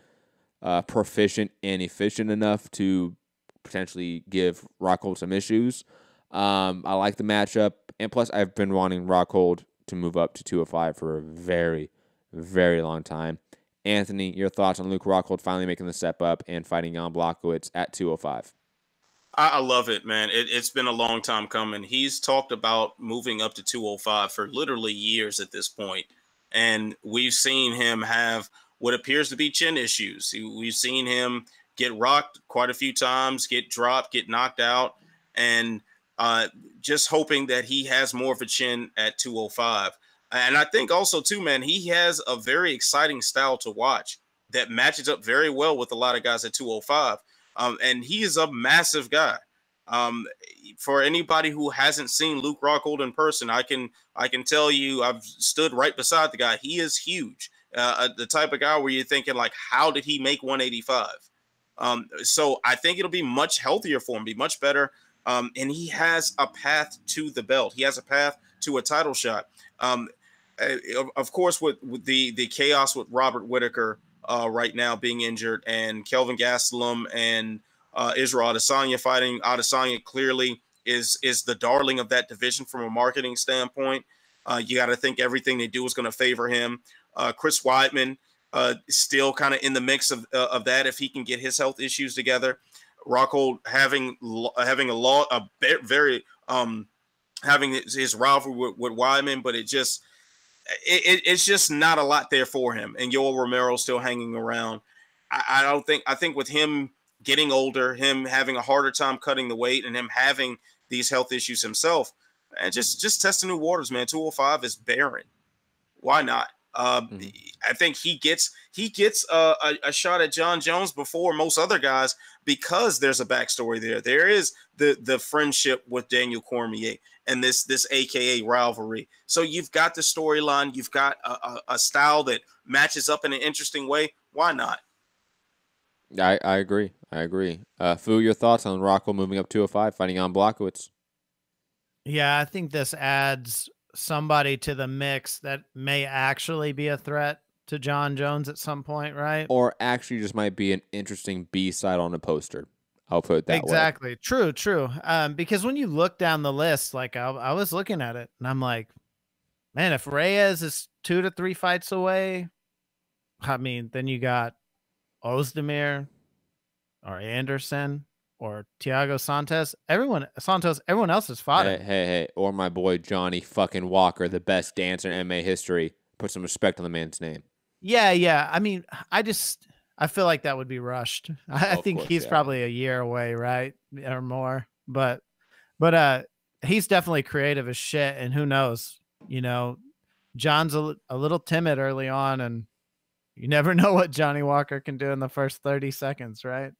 proficient and efficient enough to potentially give Rockhold some issues. I like the matchup, and plus I've been wanting Rockhold to move up to 205 for a very, very long time. Anthony, your thoughts on Luke Rockhold finally making the step up and fighting Jan Blachowicz at 205? I love it, man. It's been a long time coming. He's talked about moving up to 205 for literally years at this point. And we've seen him have what appears to be chin issues. We've seen him get rocked quite a few times, get dropped, get knocked out, and just hoping that he has more of a chin at 205. And I think also, too, man, he has a very exciting style to watch that matches up very well with a lot of guys at 205. And he is a massive guy. For anybody who hasn't seen Luke Rockhold in person, I can tell you, I've stood right beside the guy. He is huge. The type of guy where you're thinking, like, how did he make 185? So I think it'll be much healthier for him, be much better. And he has a path to the belt. He has a path to a title shot. Of course, with the chaos with Robert Whittaker right now being injured, and Kelvin Gastelum and Israel Adesanya fighting. Adesanya clearly is the darling of that division from a marketing standpoint. You got to think everything they do is going to favor him. Chris Weidman still kind of in the mix of that if he can get his health issues together. Rockhold having his rivalry with Weidman, but it's just not a lot there for him. And Yoel Romero still hanging around. I think with him getting older, him having a harder time cutting the weight, and him having these health issues himself, and just testing new waters, man. 205 is barren. Why not? I think he gets a shot at John Jones before most other guys because there's a backstory there. There is the friendship with Daniel Cormier and this AKA rivalry. So you've got the storyline, you've got a style that matches up in an interesting way. Why not? I agree. Fu, your thoughts on Rockhold moving up 205, fighting on Blachowicz? Yeah, I think this adds somebody to the mix that may actually be a threat to John Jones at some point, right? Or actually just might be an interesting B-side on a poster. I'll put it that way. Exactly. True. Because when you look down the list, like I was looking at it and I'm like, man, if Reyes is 2 to 3 fights away, I mean, then you got Ozdemir or Anderson or Thiago Santos. Everyone else has fought it. Hey. Or my boy Johnny fucking Walker, the best dancer in MMA history. Put some respect on the man's name. Yeah. I mean, I feel like that would be rushed. I think he's probably a year away, right? Or more. But he's definitely creative as shit. And who knows, John's a little timid early on, and you never know what Johnny Walker can do in the first 30 seconds, right?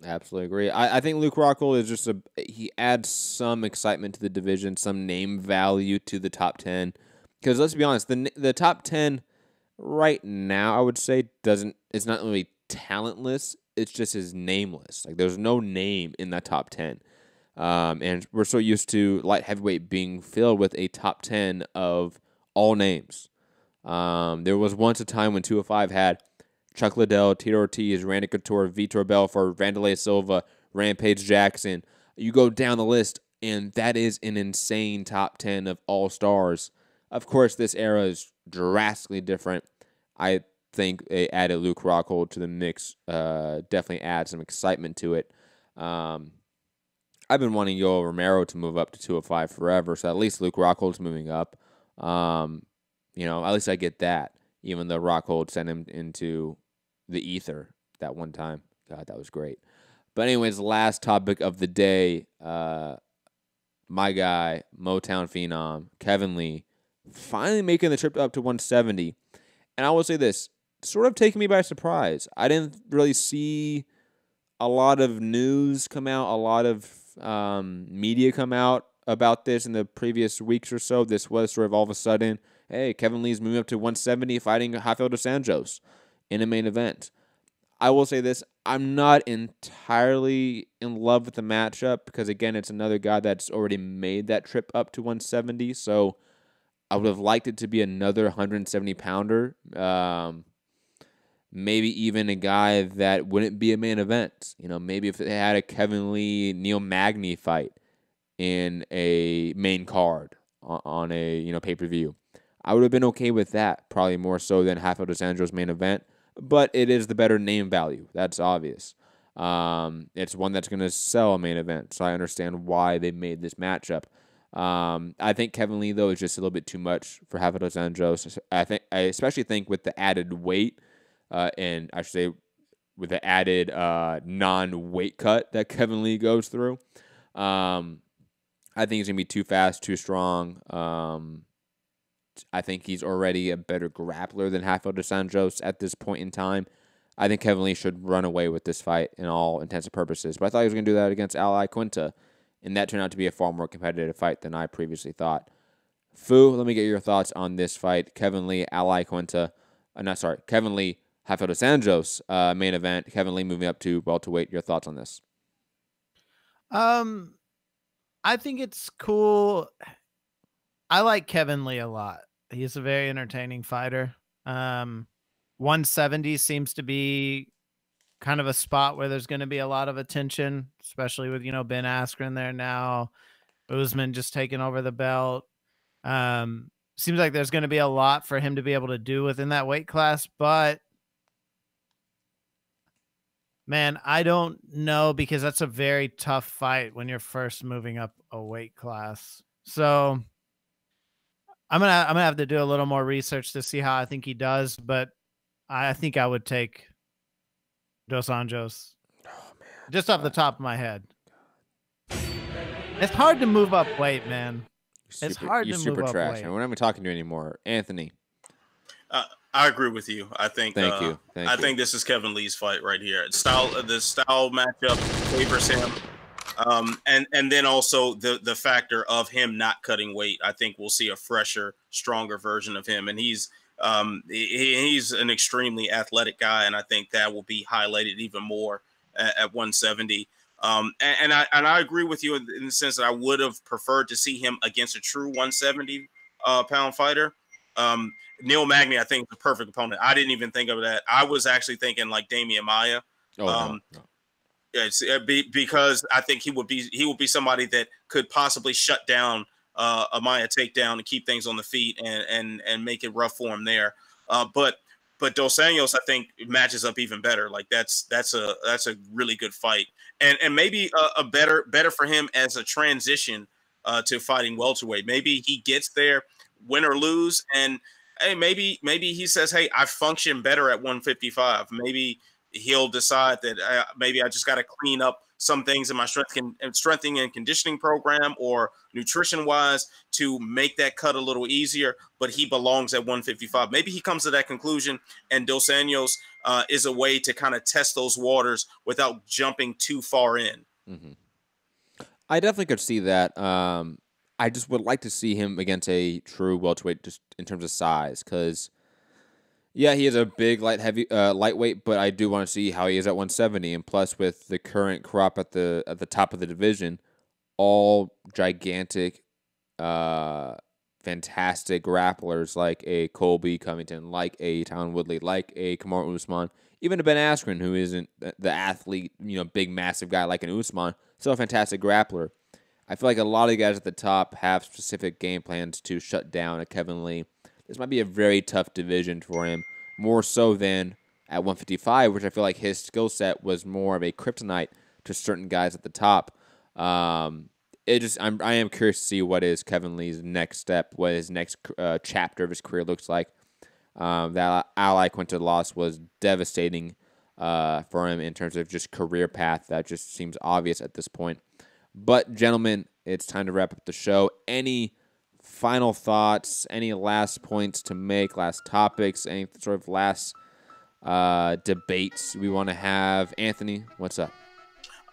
Absolutely agree. I think Luke Rockhold is just he adds some excitement to the division, some name value to the top 10. Because let's be honest, the top 10 right now, I would say, it's not really talentless. It's just is nameless. Like, there's no name in that top 10. And we're so used to light heavyweight being filled with a top 10 of all names. There was once a time when 205 had Chuck Liddell, Tito Ortiz, Randy Couture, Vitor Belfort, Vanderlei Silva, Rampage Jackson. You go down the list, and that is an insane top 10 of all stars. Of course, this era is drastically different. I think they added Luke Rockhold to the mix. Definitely add some excitement to it. I've been wanting Yoel Romero to move up to 205 forever, so at least Luke Rockhold's moving up. At least I get that, even though Rockhold sent him into the ether that one time. God, that was great. But anyways, last topic of the day, my guy, Motown Phenom, Kevin Lee, finally making the trip up to 170. And I will say this, sort of taking me by surprise. I didn't really see a lot of news come out, a lot of media come out about this in the previous weeks or so. This was sort of all of a sudden, hey, Kevin Lee's moving up to 170 fighting Rafael dos Anjos in a main event. I will say this, I'm not entirely in love with the matchup because, again, it's another guy that's already made that trip up to 170, so I would have liked it to be another 170-pounder, maybe even a guy that wouldn't be a main event. Maybe if they had a Kevin Lee, Neil Magny fight in a main card on a pay-per-view, I would have been okay with that, probably more so than Rafael dos Anjos' main event. But it is the better name value. That's obvious. It's one that's going to sell a main event, so I understand why they made this matchup. I think Kevin Lee, though, is just a little bit too much for Rafael dos Anjos. I especially think with the added weight, and I should say with the added non-weight cut that Kevin Lee goes through, I think he's going to be too fast, too strong. I think he's already a better grappler than Rafael dos Anjos at this point in time. I think Kevin Lee should run away with this fight in all intents and purposes. But I thought he was going to do that against Ali Quinta, and that turned out to be a far more competitive fight than I previously thought. Fu, let me get your thoughts on this fight. Kevin Lee, Ali Quinta. Kevin Lee, Rafael dos Anjos main event. Kevin Lee moving up to welterweight. Your thoughts on this? I think it's cool. I like Kevin Lee a lot. He's a very entertaining fighter. 170 seems to be kind of a spot where there's going to be a lot of attention, especially with, Ben Askren there now. Usman just taking over the belt. Seems like there's going to be a lot for him to be able to do within that weight class, but man, I don't know, because that's a very tough fight when you're first moving up a weight class. So I'm gonna have to do a little more research to see how I think he does, but I think I would take Dos Anjos. Oh, man. Just off the top of my head. It's hard to move up weight, man. It's hard to move up weight. We're not even talking to you anymore. Anthony. I agree with you. I think. Thank you. I think this is Kevin Lee's fight right here. The style matchup favors him, and then also the factor of him not cutting weight. I think we'll see a fresher, stronger version of him, and he's an extremely athletic guy, and I think that will be highlighted even more at 170. And I agree with you in the sense that I would have preferred to see him against a true 170 pound fighter. Neil Magny, I think, is the perfect opponent. I didn't even think of that. I was actually thinking like Damian Maia. No. Because I think he would be somebody that could possibly shut down a Maia takedown and keep things on the feet and make it rough for him there. But Dos Anjos, I think, matches up even better. Like that's a really good fight, and maybe a better for him as a transition to fighting welterweight. Maybe he gets there, win or lose, and hey, maybe he says, hey, I function better at 155. Maybe he'll decide that maybe I just got to clean up some things in my strengthening and conditioning program or nutrition wise to make that cut a little easier, but he belongs at 155. Maybe he comes to that conclusion, and Dos Anjos is a way to kind of test those waters without jumping too far in. Mm-hmm. I definitely could see that. I just would like to see him against a true welterweight just in terms of size, because yeah, he is a big lightweight, but I do want to see how he is at 170. And plus, with the current crop at the top of the division, all gigantic, fantastic grapplers like a Colby Covington, like a Tyron Woodley, like a Kamaru Usman, even a Ben Askren, who isn't the athlete, big massive guy like an Usman, still a fantastic grappler. I feel like a lot of the guys at the top have specific game plans to shut down a Kevin Lee. This might be a very tough division for him, more so than at 155, which I feel like his skill set was more of a kryptonite to certain guys at the top. I am curious to see what is Kevin Lee's next step, what his next chapter of his career looks like. That Ali Quinta loss was devastating for him in terms of just career path. That just seems obvious at this point. But, gentlemen, it's time to wrap up the show. Any final thoughts, any last points to make, last topics, any sort of last debates we want to have? Anthony, what's up?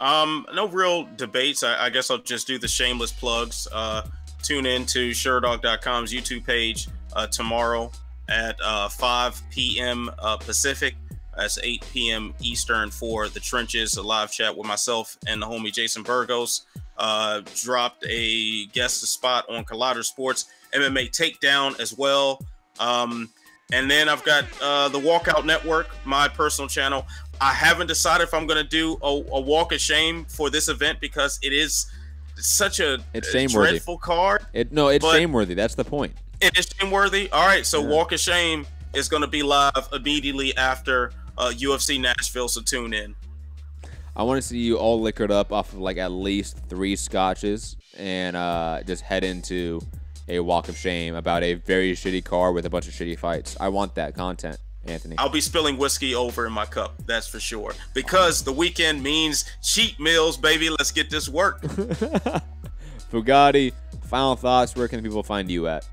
No real debates. I guess I'll just do the shameless plugs. Tune in to SureDog.com's YouTube page tomorrow at 5 p.m. Pacific. That's 8 p.m. Eastern for The Trenches, a live chat with myself and the homie Jason Burgos. Dropped a guest spot on Collider Sports MMA Takedown as well. And then I've got the Walkout Network, my personal channel. I haven't decided if I'm going to do a walk of shame for this event because it is such a dreadful card. It's shameworthy. That's the point. It is shameworthy. All right, so Walk of Shame is going to be live immediately after UFC Nashville, so tune in. I want to see you all liquored up off of like at least 3 scotches and just head into a walk of shame about a very shitty card with a bunch of shitty fights. I want that content, Anthony. I'll be spilling whiskey over in my cup, that's for sure. Because the weekend means cheat meals, baby. Let's get this work. Fugatti, final thoughts. Where can people find you at?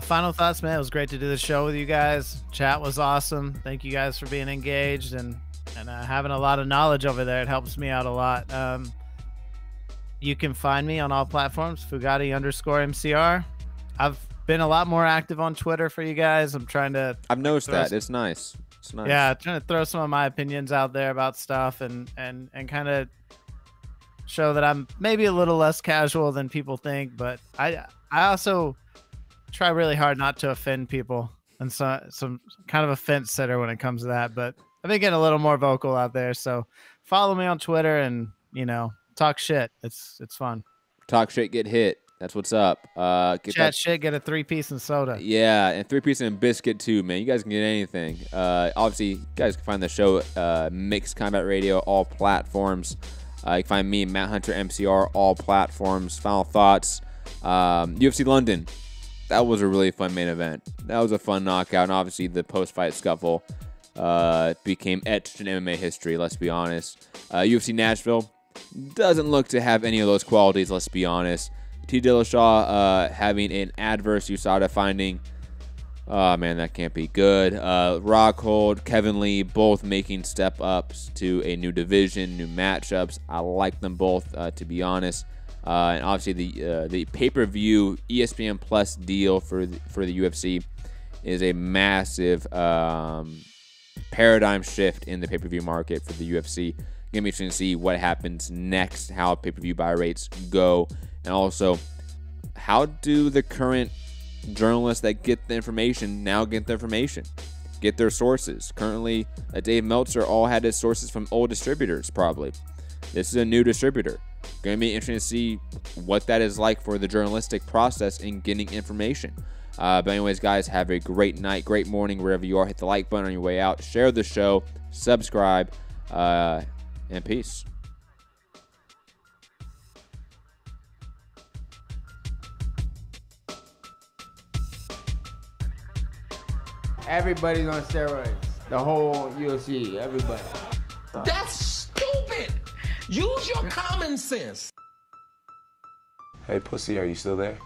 Final thoughts, man. It was great to do the show with you guys. Chat was awesome. Thank you guys for being engaged and having a lot of knowledge over there. It helps me out a lot. You can find me on all platforms, Fugatti_MCR. I've been a lot more active on Twitter for you guys. I'm trying to. I've noticed that. It's nice. It's nice. Yeah, trying to throw some of my opinions out there about stuff and kind of show that I'm maybe a little less casual than people think, but I also try really hard not to offend people, and some kind of a fence sitter when it comes to that. But I've been getting a little more vocal out there, so follow me on Twitter and talk shit. It's fun. Talk shit, get hit. That's what's up. Chat shit, get a 3-piece and soda. Yeah, and 3-piece and biscuit too, man. You guys can get anything. Obviously, you guys can find the show Mixed Combat Radio, all platforms. You can find me, Matt Hunter, MCR, all platforms. Final thoughts. UFC London. That was a really fun main event. That was a fun knockout, and obviously the post-fight scuffle became etched in MMA history, let's be honest. UFC Nashville doesn't look to have any of those qualities, let's be honest. T. Dillashaw having an adverse USADA finding. Oh, man, that can't be good. Rockhold, Kevin Lee, both making step-ups to a new division, new matchups. I like them both, to be honest. And obviously the pay-per-view ESPN Plus deal for the UFC is a massive paradigm shift in the pay-per-view market for the UFC. Gonna be interesting to see what happens next, how pay-per-view buy rates go, and also how do the current journalists that get the information now get the information, get their sources. Currently, Dave Meltzer all had his sources from old distributors, probably. This is a new distributor. Going to be interesting to see what that is like for the journalistic process in getting information. But anyways, guys, have a great night, great morning, wherever you are. Hit the like button on your way out. Share the show. Subscribe. And peace. Everybody's on steroids. The whole UFC, everybody. That's stupid. Use your common sense. Hey, pussy, are you still there?